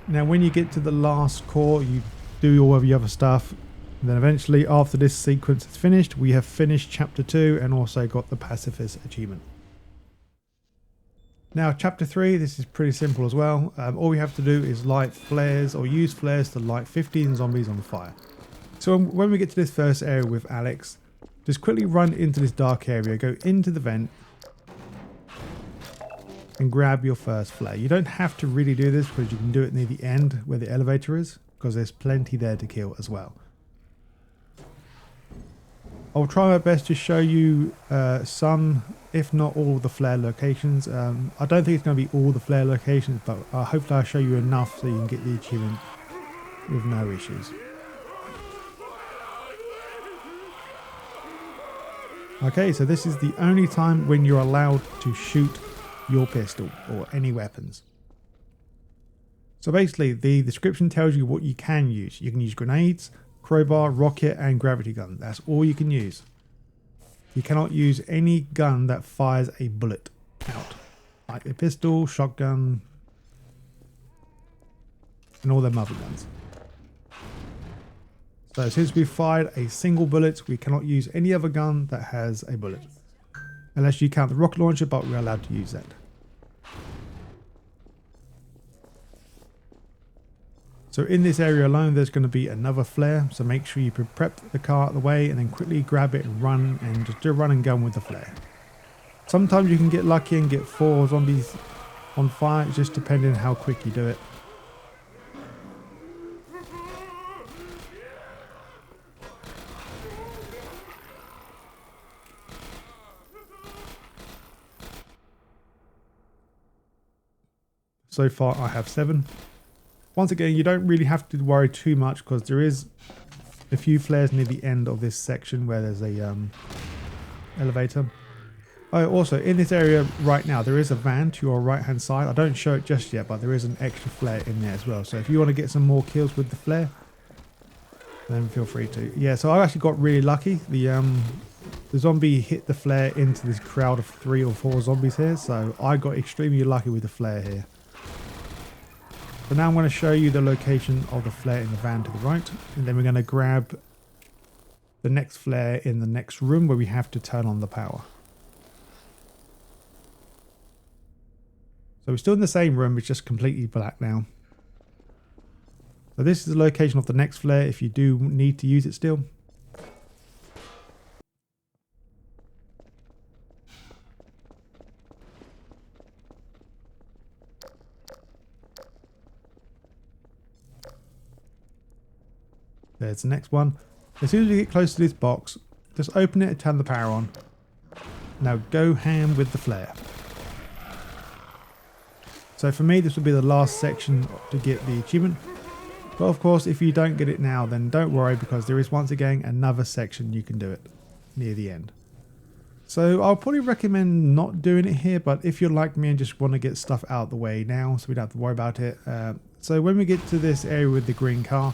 Now when you get to the last core, you do all of your other stuff. And then eventually, after this sequence is finished, we have finished chapter 2 and also got the Pacifist achievement. Now chapter 3, this is pretty simple as well. All we have to do is light flares or use flares to light 15 zombies on fire. So when we get to this first area with Alex, just quickly run into this dark area, go into the vent and grab your first flare. You don't have to really do this because you can do it near the end where the elevator is, because there's plenty there to kill as well. I'll try my best to show you some, if not all, the flare locations. I don't think it's going to be all the flare locations, but hopefully I'll show you enough so you can get the achievement with no issues. Okay, so this is the only time when you're allowed to shoot your pistol or any weapons. So basically the description tells you what you can use. You can use grenades, crowbar, rocket and gravity gun. That's all you can use. You cannot use any gun that fires a bullet out, like a pistol, shotgun and all them other guns. So since we fired a single bullet, we cannot use any other gun that has a bullet, unless you count the rocket launcher, but we're allowed to use that. So in this area alone, there's going to be another flare. So make sure you prep the car out of the way and then quickly grab it and run, and just do a run and gun with the flare. Sometimes you can get lucky and get 4 zombies on fire, just depending on how quick you do it. So far I have 7. Once again, you don't really have to worry too much because there is a few flares near the end of this section where there's a elevator. Oh, also in this area right now, there is a van to your right hand side. I don't show it just yet, but there is an extra flare in there as well. So if you want to get some more kills with the flare, then feel free to. Yeah, so I actually got really lucky. The zombie hit the flare into this crowd of 3 or 4 zombies here. So I got extremely lucky with the flare here. So now I'm going to show you the location of the flare in the van to the right, and then we're going to grab the next flare in the next room where we have to turn on the power. So we're still in the same room, it's just completely black now. So this is the location of the next flare if you do need to use it still. There's the next one. As soon as you get close to this box, just open it and turn the power on. Now go ham with the flare. So for me, this will be the last section to get the achievement. But of course, if you don't get it now, then don't worry, because there is once again another section you can do it near the end. So I'll probably recommend not doing it here, but if you're like me and just want to get stuff out of the way now so we don't have to worry about it. So when we get to this area with the green car,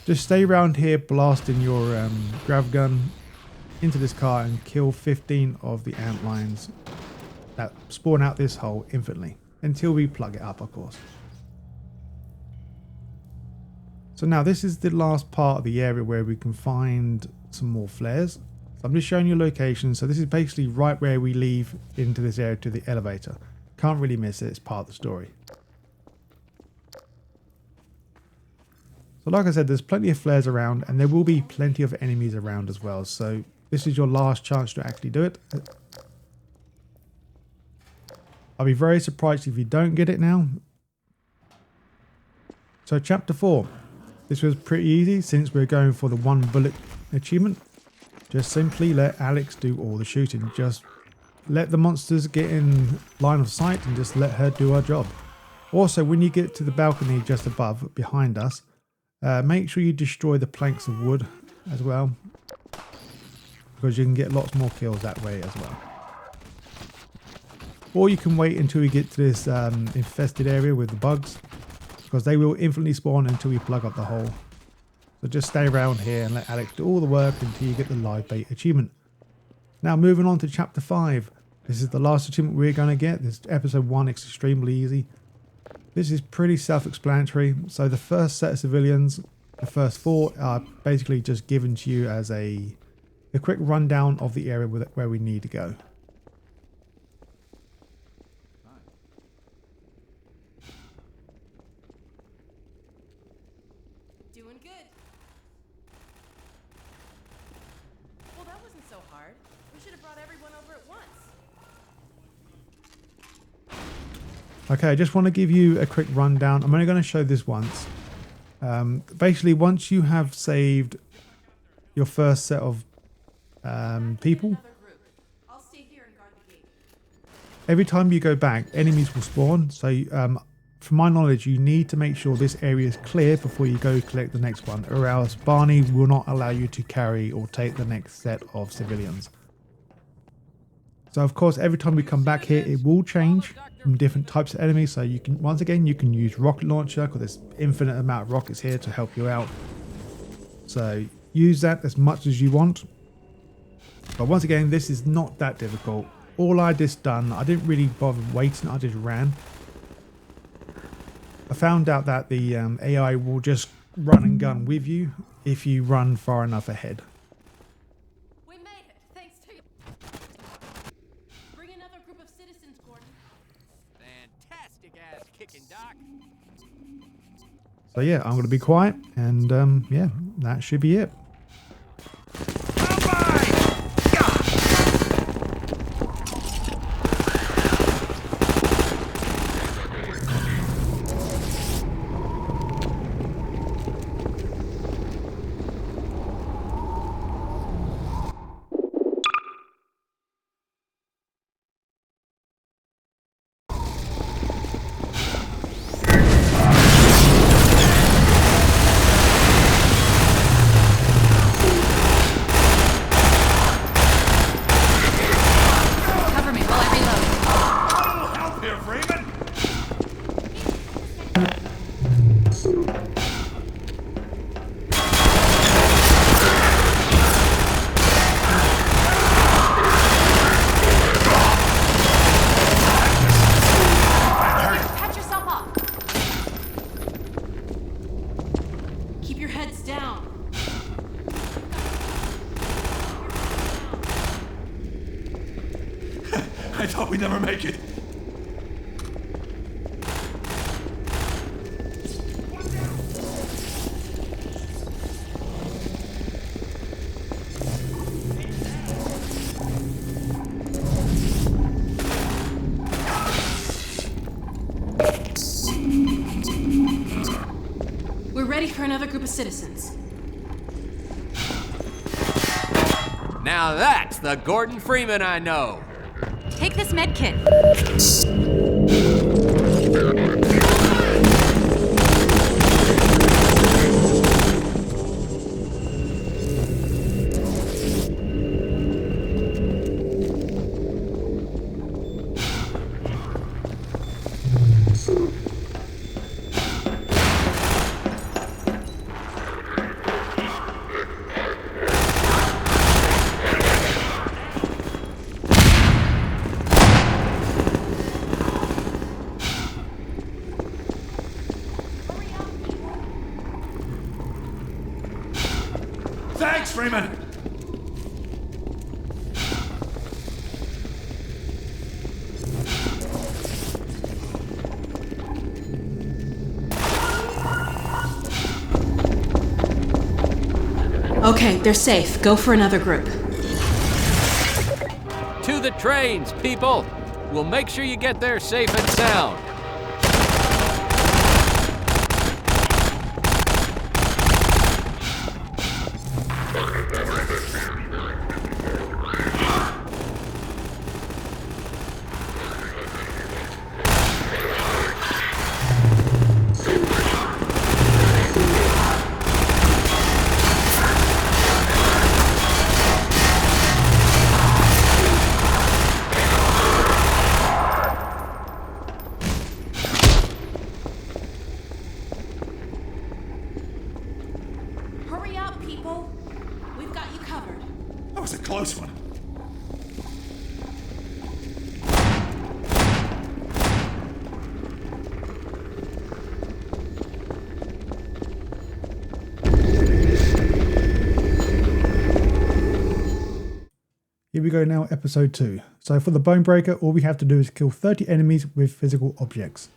just stay around here blasting your grav gun into this car and kill 15 of the ant lions that spawn out this hole infinitely until we plug it up, of course. So now this is the last part of the area where we can find some more flares. So I'm just showing you location. So this is basically right where we leave into this area to the elevator. Can't really miss it, it's part of the story. So like I said, there's plenty of flares around, and there will be plenty of enemies around as well. So this is your last chance to actually do it. I'll be very surprised if you don't get it now. So chapter 4. This was pretty easy since we're going for the 1 bullet achievement. Just simply let Alex do all the shooting. Just let the monsters get in line of sight and just let her do her job. Also, when you get to the balcony just above, behind us, make sure you destroy the planks of wood as well, because you can get lots more kills that way as well. Or you can wait until we get to this infested area with the bugs, because they will infinitely spawn until we plug up the hole. So just stay around here and let Alex do all the work until you get the live bait achievement. Now moving on to chapter 5. This is the last achievement we're going to get. This episode 1 is extremely easy. This is pretty self-explanatory. So the first set of civilians, the first 4, are basically just given to you as a quick rundown of the area where we need to go. Doing good. Well, that wasn't so hard. We should have brought everyone over at once. Okay, I just want to give you a quick rundown. I'm only going to show this once. Basically, once you have saved your first set of people, I'll stay here and guard the gate. every time you go back, enemies will spawn. So from my knowledge, you need to make sure this area is clear before you go collect the next one, or else Barney will not allow you to carry or take the next set of civilians. So of course, every time we come back here, it will change from different types of enemies. So you can, once again, you can use rocket launcher, because there's infinite amount of rockets here to help you out. So use that as much as you want. But once again, this is not that difficult. All I just done, I didn't really bother waiting, I just ran. I found out that the AI will just run and gun with you if you run far enough ahead. We made it, thanks to you. Bring another group of citizens, Gordon. Fantastic ass kicking, Doc. So yeah, I'm going to be quiet, and yeah, that should be it. Cover me while I reload. Help here, Freeman! Patch yourself up. Keep your heads down. I thought we'd never make it. We're ready for another group of citizens. Now that's the Gordon Freeman I know. Take this med kit. Thanks, Freeman! Okay, they're safe. Go for another group. To the trains, people! We'll make sure you get there safe and sound. Hurry up, people. We've got you covered. That was a close one. Here we go now, episode 2. So for the Bone Breaker, all we have to do is kill 30 enemies with physical objects.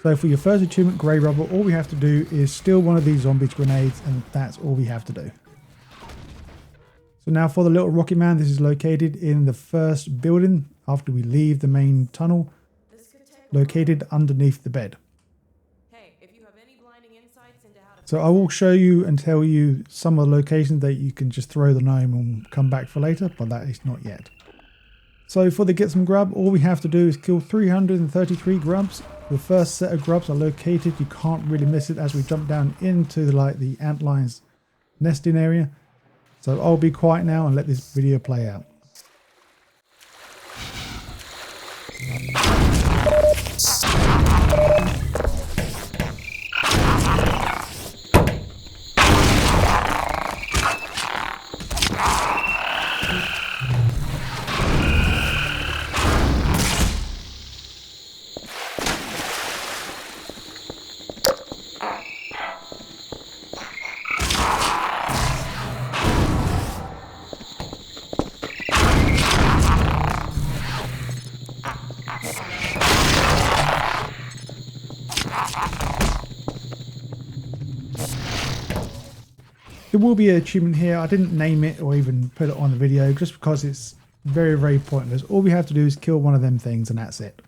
So for your first achievement, Grey Rubber, all we have to do is steal one of these zombies' grenades, and that's all we have to do. So now for the Little Rocky Man, this is located in the first building after we leave the main tunnel, located underneath the bed. Hey, if you have any blinding insights into how to... So I will show you and tell you some of the locations that you can just throw the gnome and come back for later, but that is not yet. So for the Get Some Grub, all we have to do is kill 333 grubs. The first set of grubs are located, you can't really miss it as we jump down into the antlion's nesting area. So I'll be quiet now and let this video play out. There will be an achievement here. I didn't name it or even put it on the video just because it's very, very pointless. All we have to do is kill one of them things and that's it.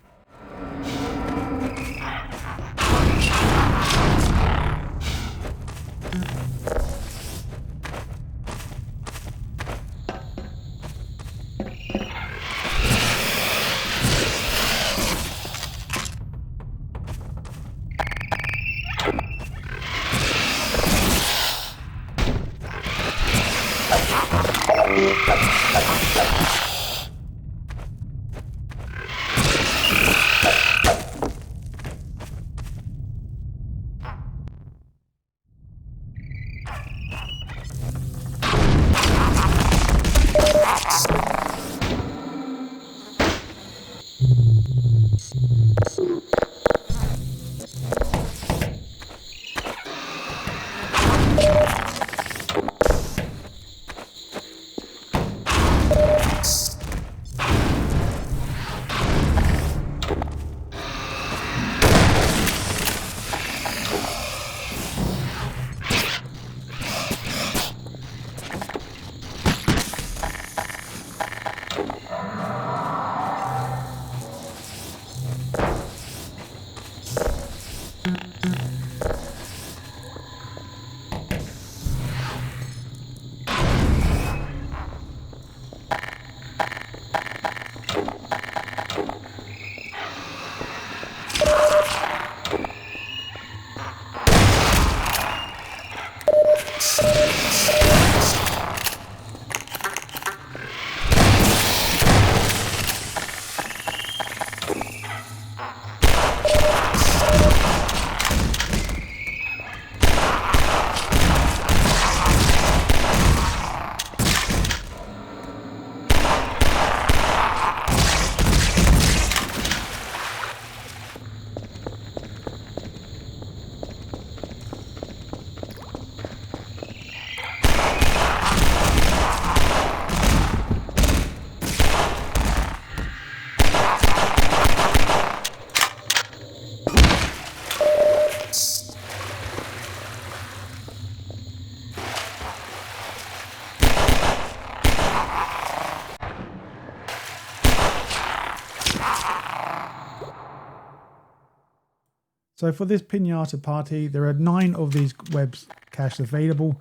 So for this Piñata Party, there are 9 of these webs cached available.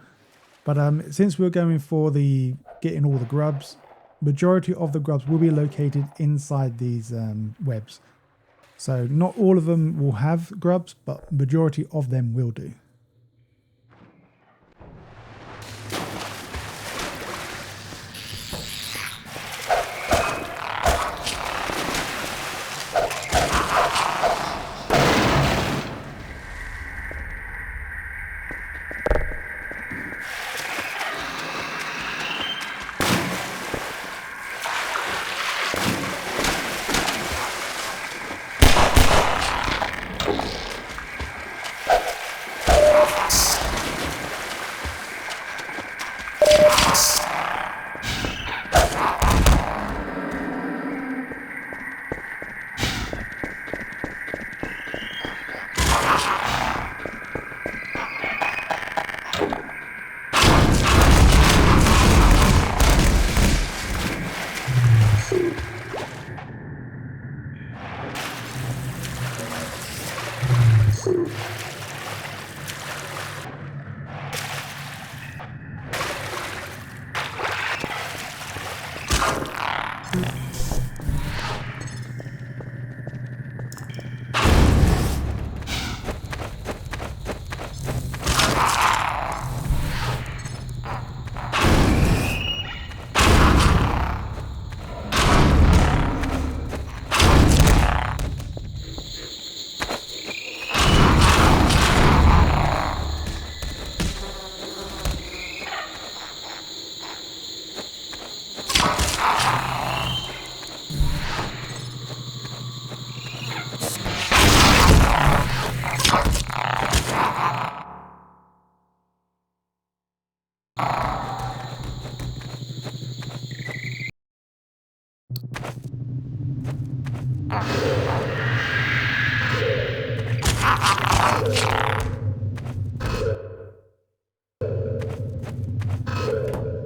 But since we're going for the getting all the grubs, majority of the grubs will be located inside these webs. So not all of them will have grubs, but majority of them will do.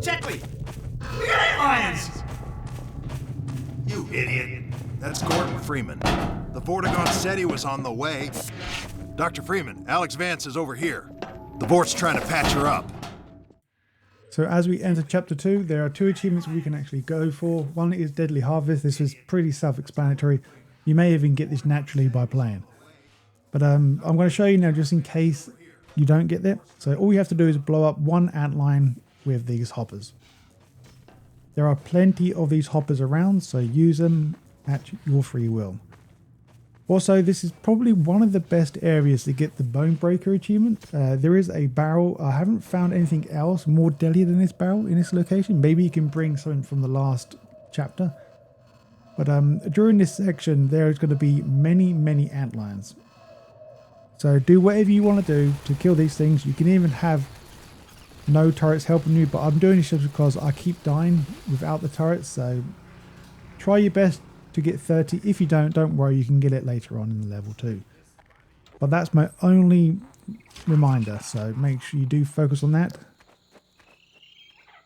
Checkley! You got any lions? You idiot. That's Gordon Freeman. The Vorticough said he was on the way. Dr. Freeman, Alex Vance is over here. The Vort's trying to patch her up. So as we enter chapter 2, there are 2 achievements we can actually go for. One is Deadly Harvest. This is pretty self-explanatory. You may even get this naturally by playing. But I'm going to show you now just in case you don't get that. So all you have to do is blow up 1 antline with these hoppers. There are plenty of these hoppers around, so use them at your free will. Also, this is probably one of the best areas to get the Bone Breaker achievement. There is a barrel. I haven't found anything else more deadly than this barrel in this location. Maybe you can bring something from the last chapter. But during this section, there is going to be many antlions. So do whatever you want to do to kill these things. You can even have no turrets helping you, but I'm doing this just because I keep dying without the turrets. So try your best to get 30. If you don't worry, you can get it later on in the level 2. But that's my only reminder, so make sure you do focus on that.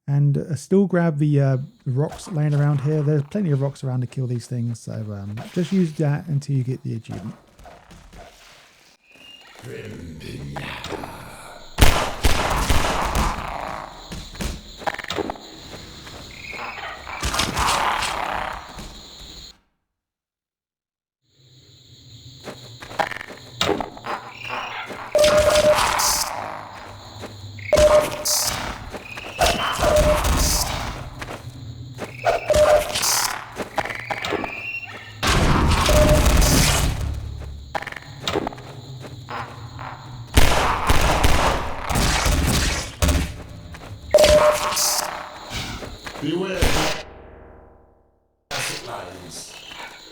And still grab the rocks laying around here. There's plenty of rocks around to kill these things, so just use that until you get the achievement. Beware acid lions.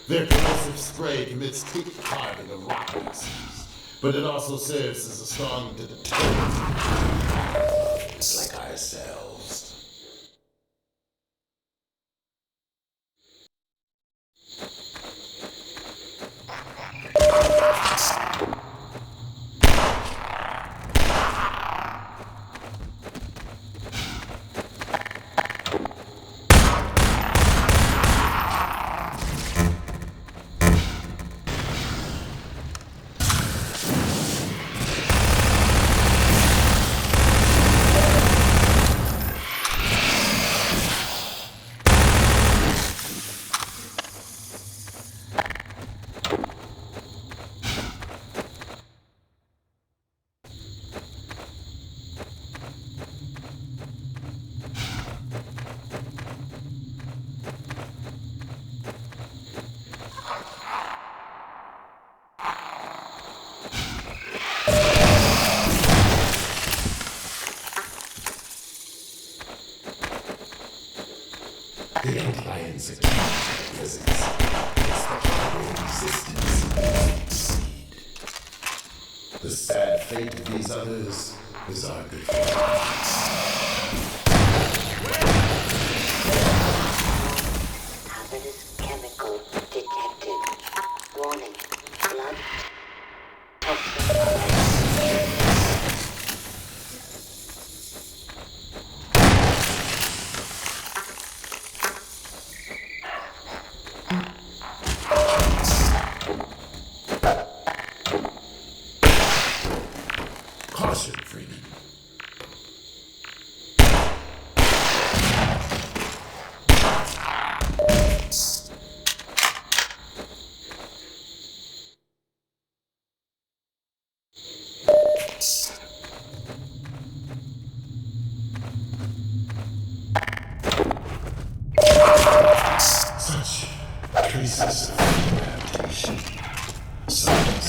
Their corrosive spray commits quick carving of rock masses, but it also serves as a strong deterrent like ourselves. The anti-ions are key presence. It's the hardware resistance seed. The sad fate of these others is our good fortune. Hazardous chemical detected. Warning. Blood. Caution, Freeman. Such cases of adaptation. Science.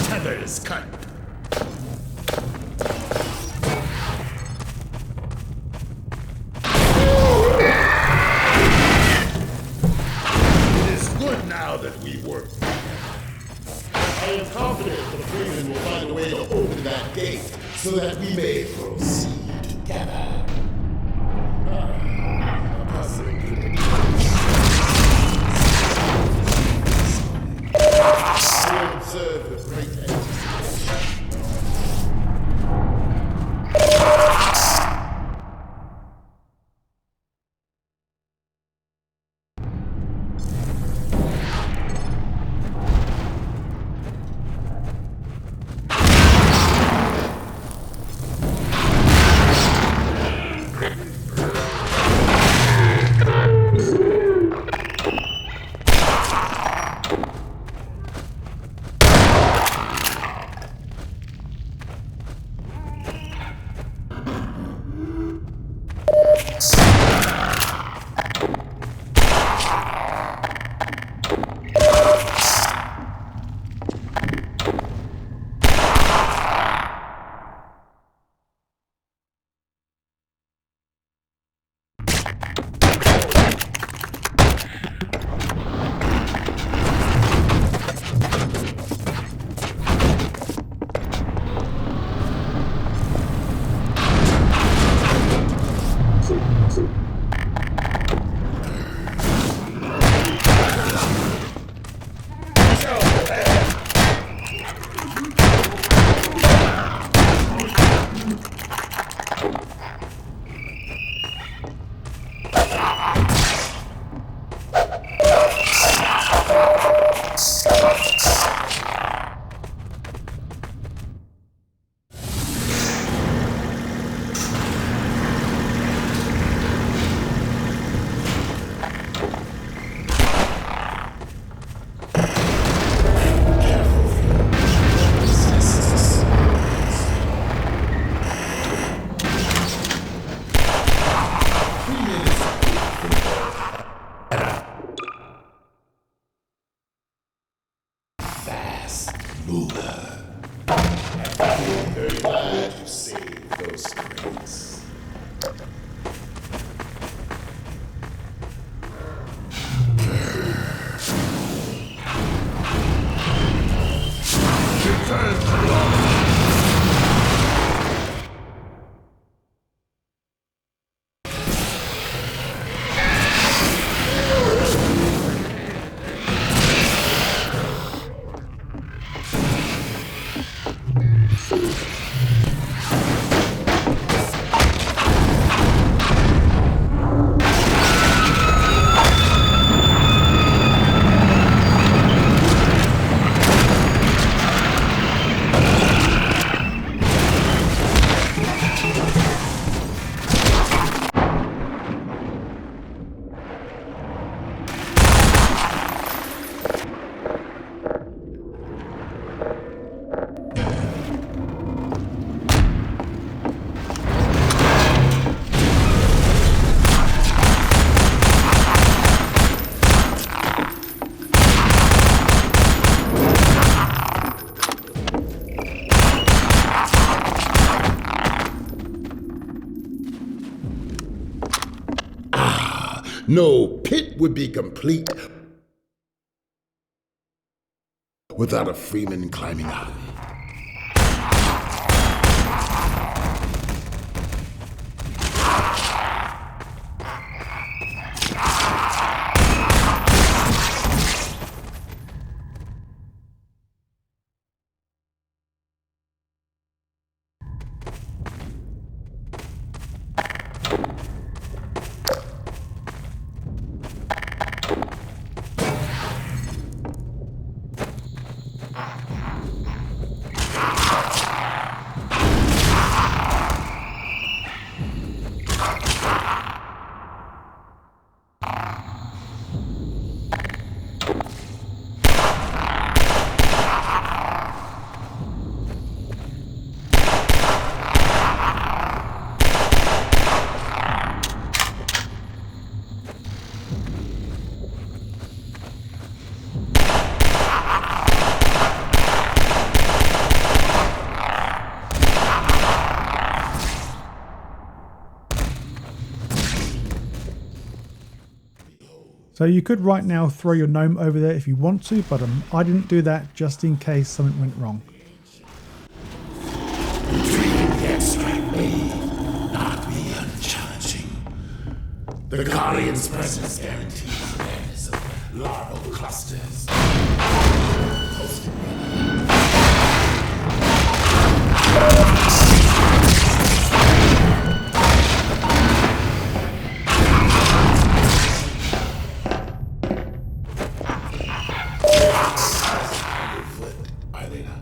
Tether is cut. It is good now that we work. I am confident that the Freeman will find a way to open that gate so that we may proceed together. A puzzling prediction. I observe with great anticipation. Very glad you saved those crates. Return to life. No pit would be complete without a Freeman climbing out of it. So you could right now throw your gnome over there if you want to, but I didn't do that just in case something went wrong. Not be unchallenging. The Guardian's presence guarantees awareness of larval clusters. Are they not?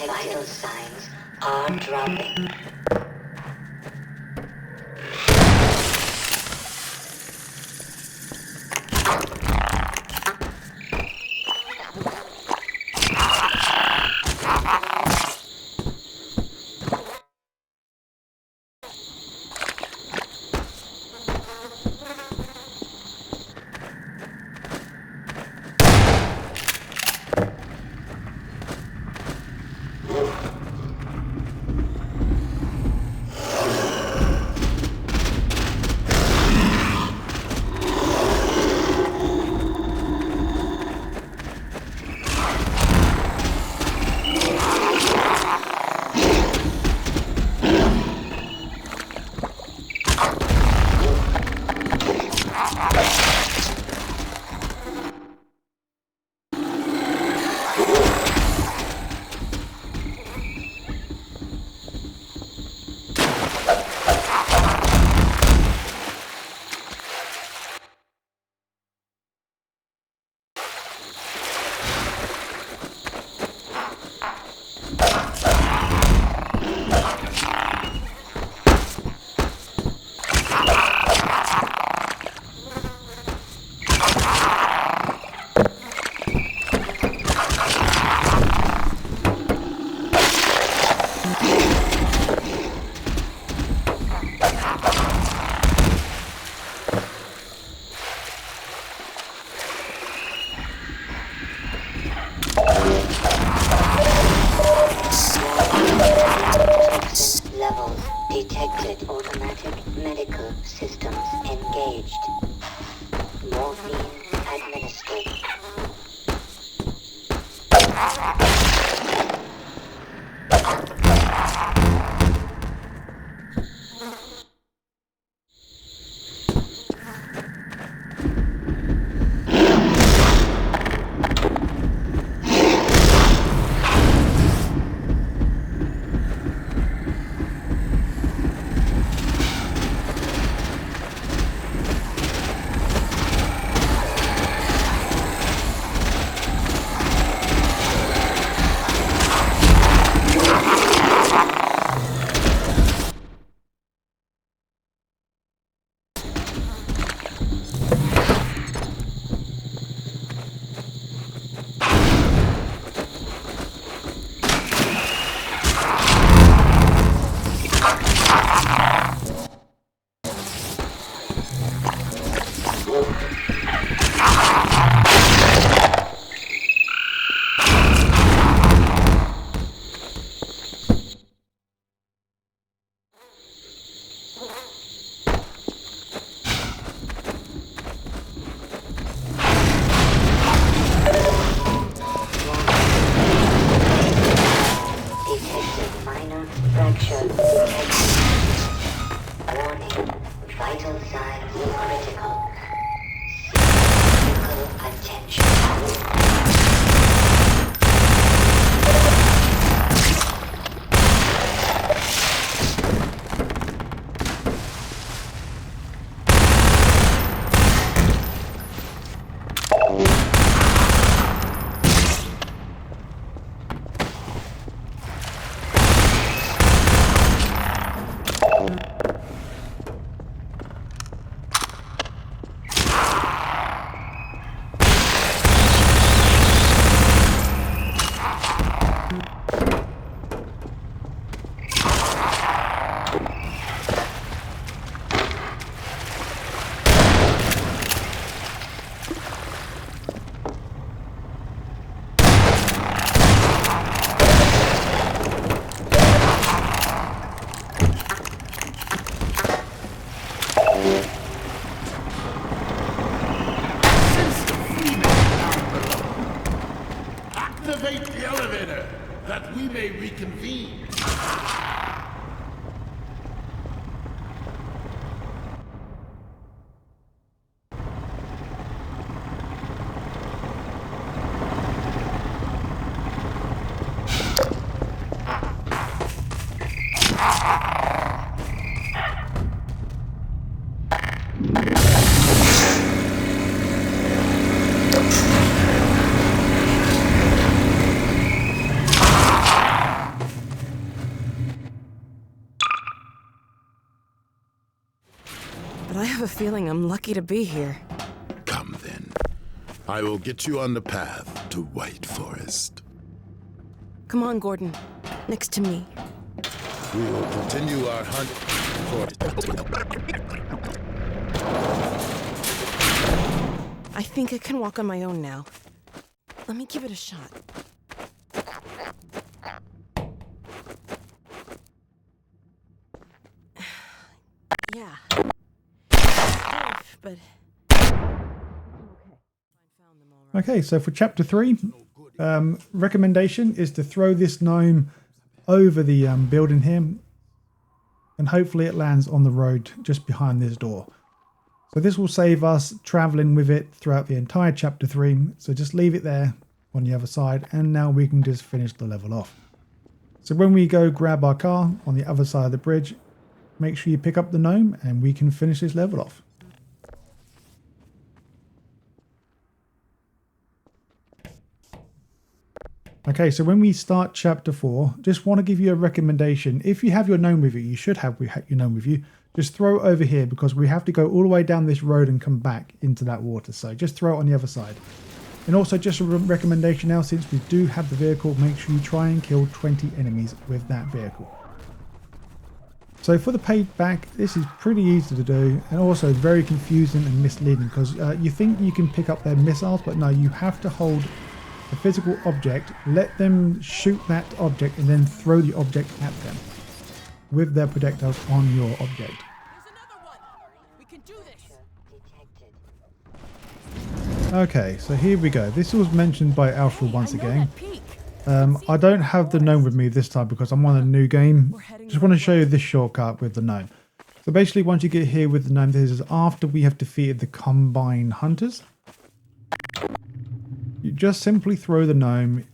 Vital signs are dropping. that we may reconvene. But I have a feeling I'm lucky to be here. Come then. I will get you on the path to White Forest. Come on, Gordon. Next to me. We will continue our hunt for... I think I can walk on my own now. Let me give it a shot. Yeah. But... Okay, so for chapter 3, recommendation is to throw this gnome over the building here, and hopefully it lands on the road just behind this door. So this will save us traveling with it throughout the entire chapter 3, so just leave it there on the other side, and now we can just finish the level off. So when we go grab our car on the other side of the bridge, make sure you pick up the gnome and we can finish this level off. Okay, so when we start chapter 4, just want to give you a recommendation. If you have your gnome with you, you should have your gnome with you, just throw it over here because we have to go all the way down this road and come back into that water. So just throw it on the other side. And also just a recommendation now, since we do have the vehicle, make sure you try and kill 20 enemies with that vehicle. So for the payback, this is pretty easy to do and also very confusing and misleading because you think you can pick up their missiles, but no, you have to hold a physical object, let them shoot that object and then throw the object at them with their projectiles on your object. There's another one. We can do this. Okay, so here we go. This was mentioned by Alfred once again. I don't have the gnome with me this time because I'm on a new game. Just want to show you this shortcut with the gnome. So basically once you get here with the gnome, this is after we have defeated the Combine Hunters. You just simply throw the gnome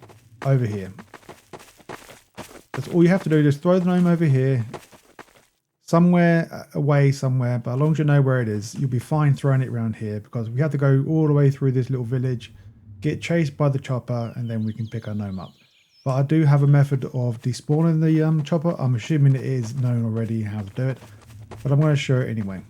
over here. That's all you have to do. Just throw the gnome over here. Somewhere away somewhere. But as long as you know where it is, you'll be fine throwing it around here. Because we have to go all the way through this little village. Get chased by the chopper. And then we can pick our gnome up. But I do have a method of despawning the chopper. I'm assuming it is known already how to do it. But I'm going to show it anyway.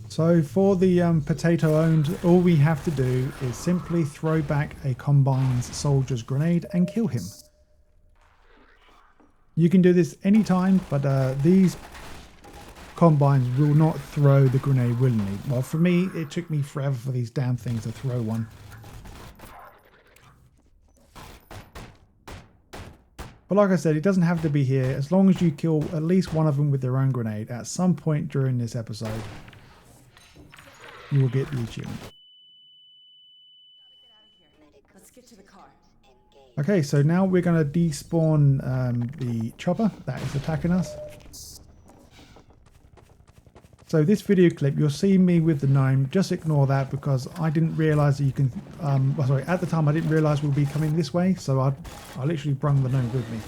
So for the potato owned, all we have to do is simply throw back a Combine's soldier's grenade and kill him. You can do this anytime, but these Combines will not throw the grenade willingly. Well, for me, it took me forever for these damn things to throw one. But like I said, it doesn't have to be here. As long as you kill at least one of them with their own grenade at some point during this episode, you will get the achievement. Let's get to the car. Okay, so now we're going to despawn the chopper that is attacking us. So this video clip, you'll see me with the gnome. Just ignore that because I didn't realize that you can... sorry, at the time I didn't realize we'll be coming this way, so I literally brung the gnome with me.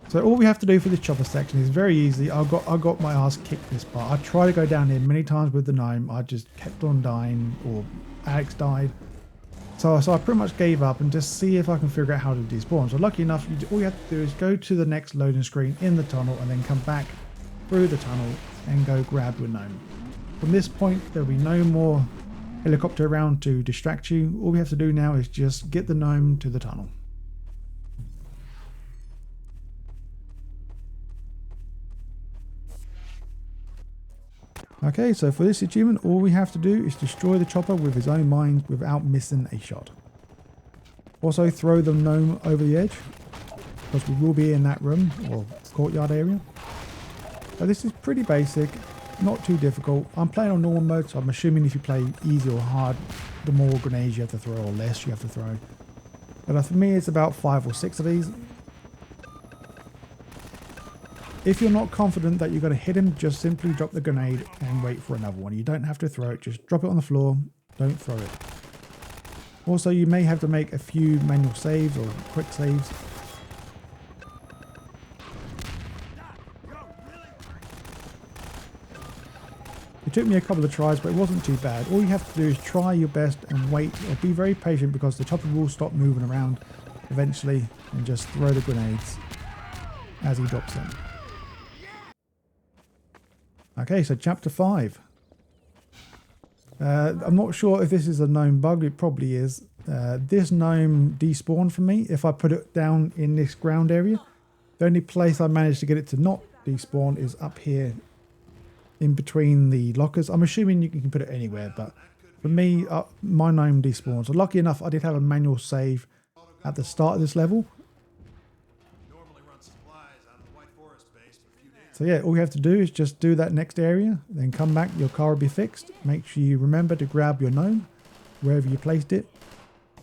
So all we have to do for this chopper section is very easy. I got my ass kicked this part. I tried to go down here many times with the gnome. I just kept on dying, or Alex died. So I pretty much gave up and just see if I can figure out how to despawn. So lucky enough, all you have to do is go to the next loading screen in the tunnel and then come back through the tunnel and go grab your gnome. From this point, there'll be no more helicopter around to distract you. All we have to do now is just get the gnome to the tunnel. Okay, so for this achievement, all we have to do is destroy the chopper with his own mines without missing a shot. Also throw the gnome over the edge, because we will be in that room or courtyard area. So this is pretty basic, not too difficult. I'm playing on normal mode, so I'm assuming if you play easy or hard, the more grenades you have to throw or less you have to throw. But for me, it's about 5 or 6 of these. If you're not confident that you're going to hit him, just simply drop the grenade and wait for another one. You don't have to throw it, just drop it on the floor, don't throw it. Also, you may have to make a few manual saves or quick saves. It took me a couple of tries, but it wasn't too bad. All you have to do is try your best and wait, or be very patient, because the chopper will stop moving around eventually, and just throw the grenades as he drops them. Okay, so chapter 5. I'm not sure if this is a gnome bug. It probably is. This gnome despawned for me. If I put it down in this ground area, the only place I managed to get it to not despawn is up here in between the lockers. I'm assuming you can put it anywhere, but for me, my gnome despawned. So lucky enough, I did have a manual save at the start of this level. So yeah, all you have to do is just do that next area, then come back, your car will be fixed. Make sure you remember to grab your gnome, wherever you placed it,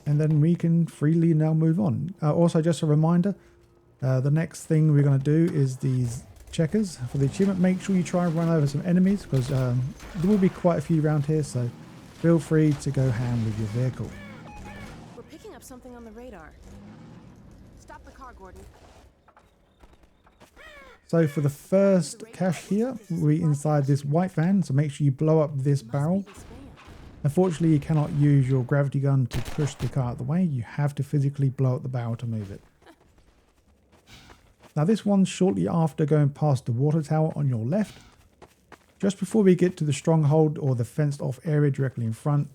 and then we can freely now move on. Also, just a reminder, the next thing we're going to do is these checkers for the achievement. Make sure you try and run over some enemies, because there will be quite a few around here, so feel free to go ham with your vehicle. We're picking up something on the radar. Stop the car, Gordon. So for the first cache here, we're inside this white van, so make sure you blow up this barrel. Unfortunately, you cannot use your gravity gun to push the car out of the way. You have to physically blow up the barrel to move it. Now this one's shortly after going past the water tower on your left. Just before we get to the stronghold or the fenced off area directly in front,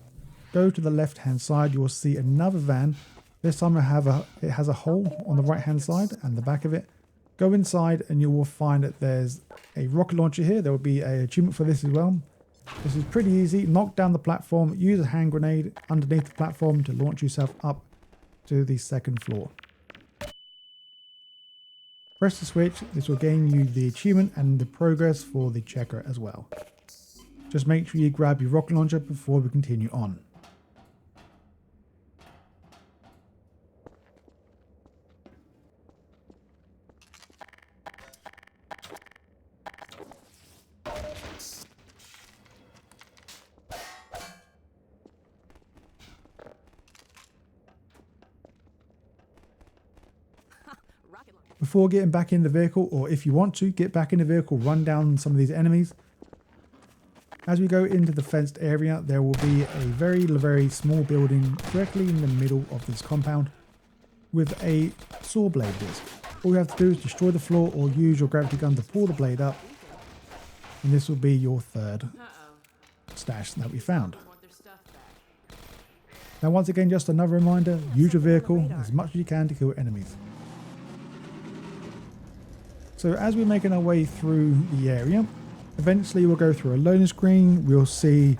go to the left hand side, you will see another van. This time it has a hole on the right hand side and the back of it. Go inside and you will find that there's a rocket launcher here. There will be an achievement for this as well. This is pretty easy. Knock down the platform, use a hand grenade underneath the platform to launch yourself up to the second floor. Press the switch. This will gain you the achievement and the progress for the checker as well. Just make sure you grab your rocket launcher before we continue on. Before getting back in the vehicle, or if you want to get back in the vehicle, run down some of these enemies. As we go into the fenced area, there will be a very small building directly in the middle of this compound with a saw blade disc. All you have to do is destroy the floor or use your gravity gun to pull the blade up, and this will be your third stash that we found. Now once again, just another reminder, use your vehicle as much as you can to kill enemies. So as we're making our way through the area, eventually we'll go through a loading screen. We'll see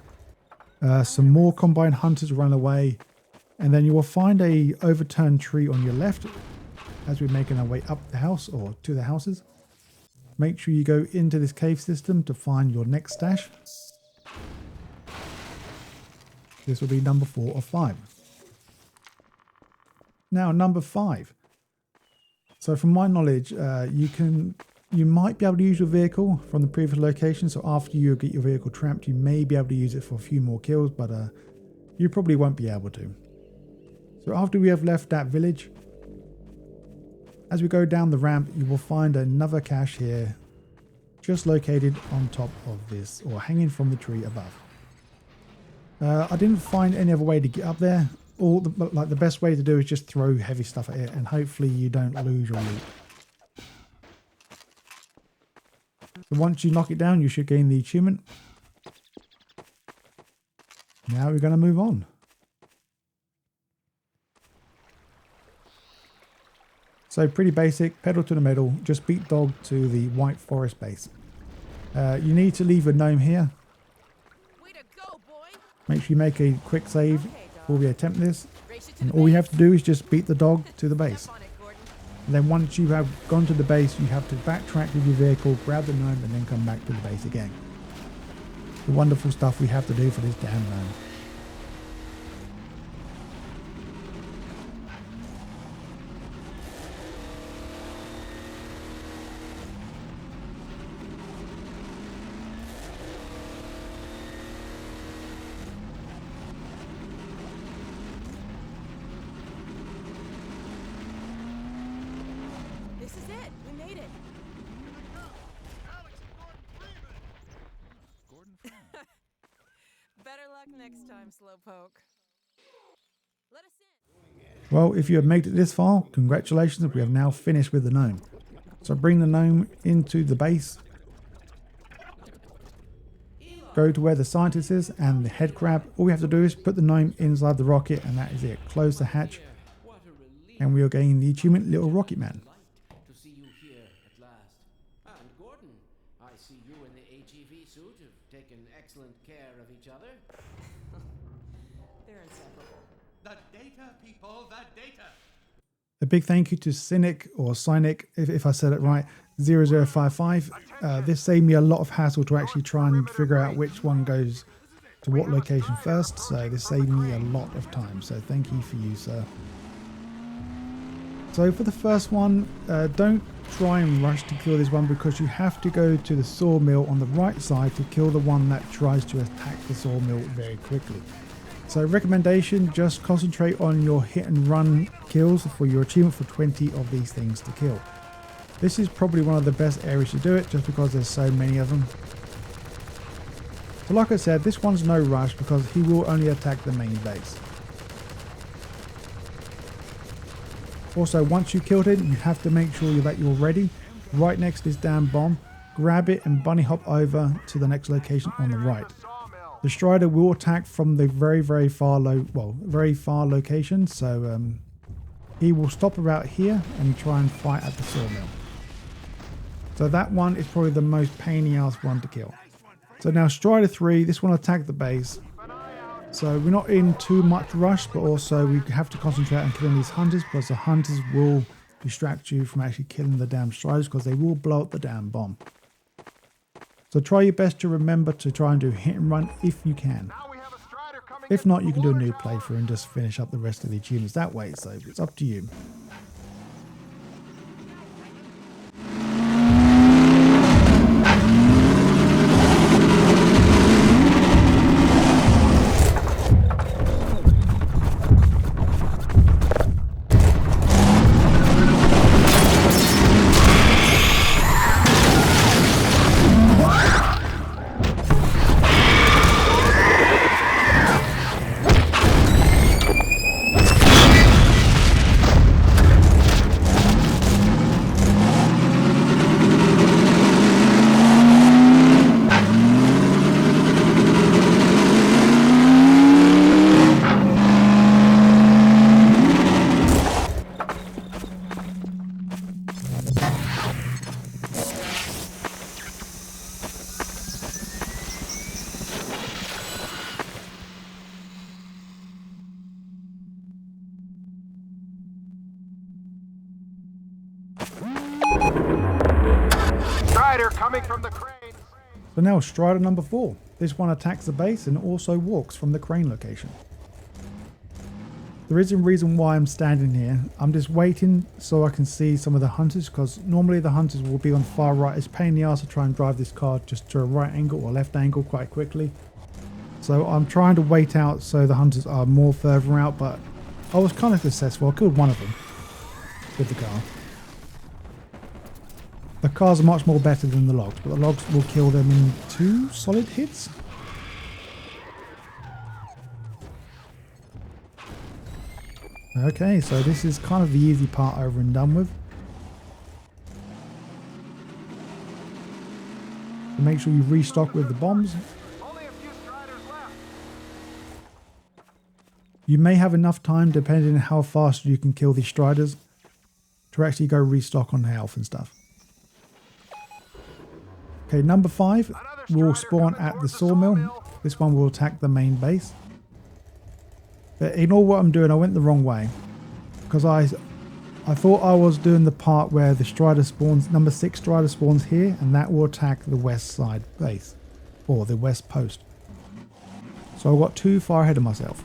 some more combine hunters run away, and then you will find a overturned tree on your left as we're making our way up the house or to the houses. Make sure you go into this cave system to find your next stash. This will be number 4 of 5. Now number 5. So from my knowledge, you might be able to use your vehicle from the previous location. So after you get your vehicle trapped, you may be able to use it for a few more kills, but you probably won't be able to. So after we have left that village, as we go down the ramp, you will find another cache here, just located on top of this, or hanging from the tree above. I didn't find any other way to get up there. The best way to do is just throw heavy stuff at it, and hopefully you don't lose your loot. So once you knock it down, you should gain the achievement. Now we're going to move on. So pretty basic, pedal to the metal, just beat dog to the White Forest base. You need to leave a gnome here. Make sure you make a quick save before we attempt this. And all you have to do is just beat the dog to the base. And then once you have gone to the base, you have to backtrack with your vehicle, grab the gnome, and then come back to the base again. The wonderful stuff we have to do for this damn gnome. made it. Better luck next time, Slowpoke. Let us in. Well, if you have made it this far, congratulations, we have now finished with the gnome. So bring the gnome into the base. Go to where the scientist is and the head crab. All we have to do is put the gnome inside the rocket and that is it. Close the hatch and we are getting the achievement Little Rocket Man. To see you here at last. And Gordon, I see you in the AGV suit have taken excellent care of each other. They're inseparable. The data, people, the data. A big thank you to Cynic or Cynic, if I said it right, 0055. This saved me a lot of hassle to actually try and figure out which one goes to what location first. So this saved me a lot of time. So thank you for you, sir. So for the first one, don't try and rush to kill this one because you have to go to the sawmill on the right side to kill the one that tries to attack the sawmill very quickly. So recommendation, just concentrate on your hit and run kills for your achievement for 20 of these things to kill. This is probably one of the best areas to do it just because there's so many of them. So like I said, this one's no rush because he will only attack the main base. Also, once you killed it, you have to make sure that you're ready right next to this damn bomb. Grab it and bunny hop over to the next location on the right. The Strider will attack from the very far location, so he will stop about here and try and fight at the sawmill. So that one is probably the most pain in the ass one to kill. So now Strider 3, this one attack the base. So we're not in too much rush, but also we have to concentrate on killing these hunters because the hunters will distract you from actually killing the damn Striders because they will blow up the damn bomb. So try your best to remember to try and do hit and run if you can. If not, you can do a new playthrough and just finish up the rest of the achievements that way, so it's up to you. Coming from the crane. So now Strider number 4. This one attacks the base and also walks from the crane location. There is a reason why I'm standing here. I'm just waiting so I can see some of the hunters because normally the hunters will be on the far right. It's a pain in the ass to try and drive this car just to a right angle or left angle quite quickly. So I'm trying to wait out so the hunters are more further out, but I was kind of successful. I killed one of them with the car. The cars are much more better than the logs, but the logs will kill them in 2 solid hits. Okay, so this is kind of the easy part over and done with. So make sure you restock with the bombs. Only a few Striders left. You may have enough time, depending on how fast you can kill these Striders, to actually go restock on health and stuff. Okay, number 5 will spawn at the sawmill. This one will attack the main base. But ignore what I'm doing, I went the wrong way. Because I thought I was doing the part where the Strider spawns, number 6 Strider spawns here, and that will attack the west side base, or the west post. So I got too far ahead of myself.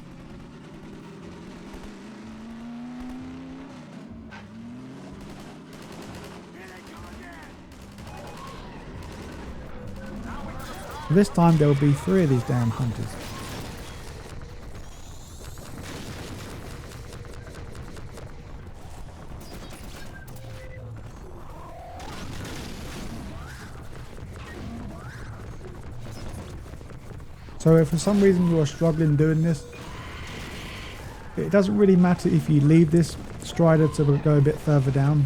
This time there will be 3 of these damn hunters. So if for some reason you are struggling doing this, it doesn't really matter if you leave this strider to go a bit further down,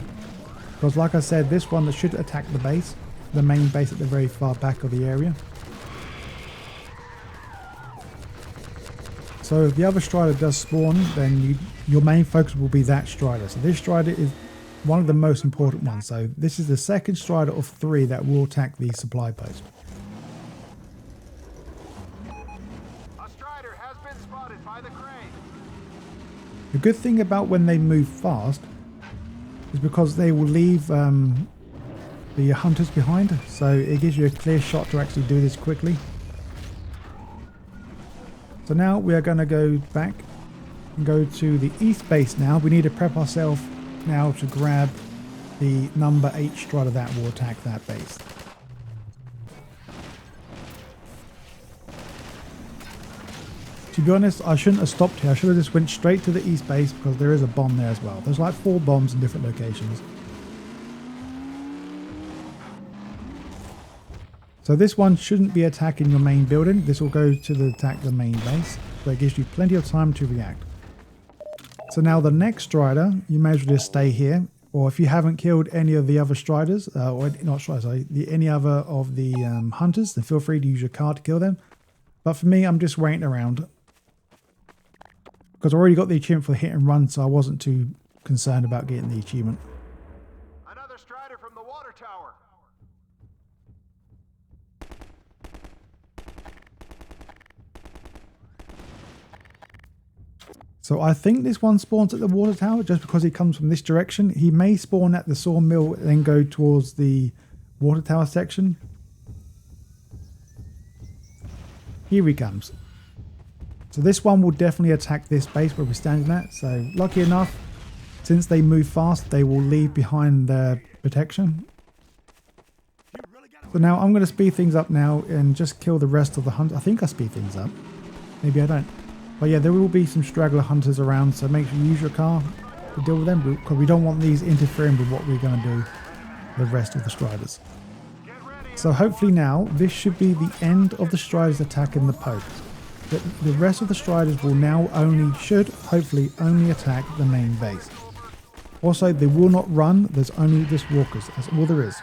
because like I said, this one should attack the base, the main base at the very far back of the area. So if the other strider does spawn, then your main focus will be that strider. So this strider is one of the most important ones. So this is the second strider of 3 that will attack the supply post. A strider has been spotted by the crane. The good thing about when they move fast is because they will leave the hunters behind. So it gives you a clear shot to actually do this quickly. So now we are going to go back and go to the east base now. We need to prep ourselves now to grab the number 8 strider that will attack that base. To be honest, I shouldn't have stopped here. I should have just went straight to the east base because there is a bomb there as well. There's like 4 bombs in different locations. So this one shouldn't be attacking your main building. This will go to attack the main base. So it gives you plenty of time to react. So now the next strider, you may as well just stay here. Or if you haven't killed any of the other striders, or not striders, sorry, any other of the hunters, then feel free to use your card to kill them. But for me, I'm just waiting around, because I already got the achievement for the hit and run, so I wasn't too concerned about getting the achievement. Another strider from the water tower. So I think this one spawns at the water tower just because he comes from this direction. He may spawn at the sawmill and then go towards the water tower section. Here he comes. So this one will definitely attack this base where we're standing at. So lucky enough, since they move fast, they will leave behind their protection. So now I'm going to speed things up now and just kill the rest of the hunt. I think I speed things up. Maybe I don't. But yeah, there will be some straggler hunters around, so make sure you use your car to deal with them, because we don't want these interfering with what we're going to do the rest of the striders. So hopefully now, this should be the end of the striders attacking the post. The rest of the striders will now hopefully only attack the main base. Also, they will not run, there's only just walkers, that's all there is.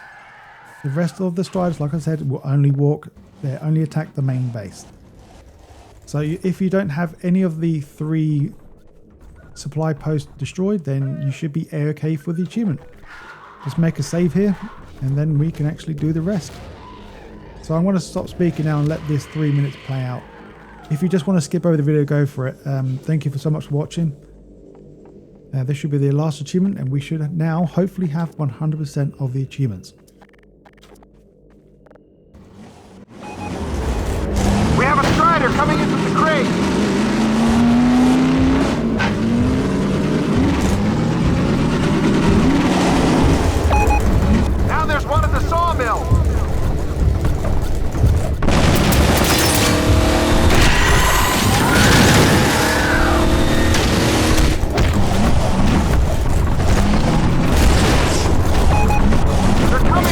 The rest of the striders, like I said, will only walk, they only attack the main base. So if you don't have any of the 3 supply posts destroyed, then you should be A-okay for the achievement. Just make a save here, and then we can actually do the rest. So I'm going to stop speaking now and let this 3 minutes play out. If you just want to skip over the video, go for it. Thank you so much for watching. This should be the last achievement, and we should now hopefully have 100% of the achievements. We have a strider coming in from the crate. Now there's one at the sawmill. They're coming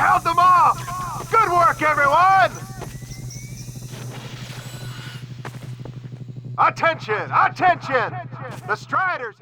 held them off! Good work, everyone! Attention! Attention! The Striders...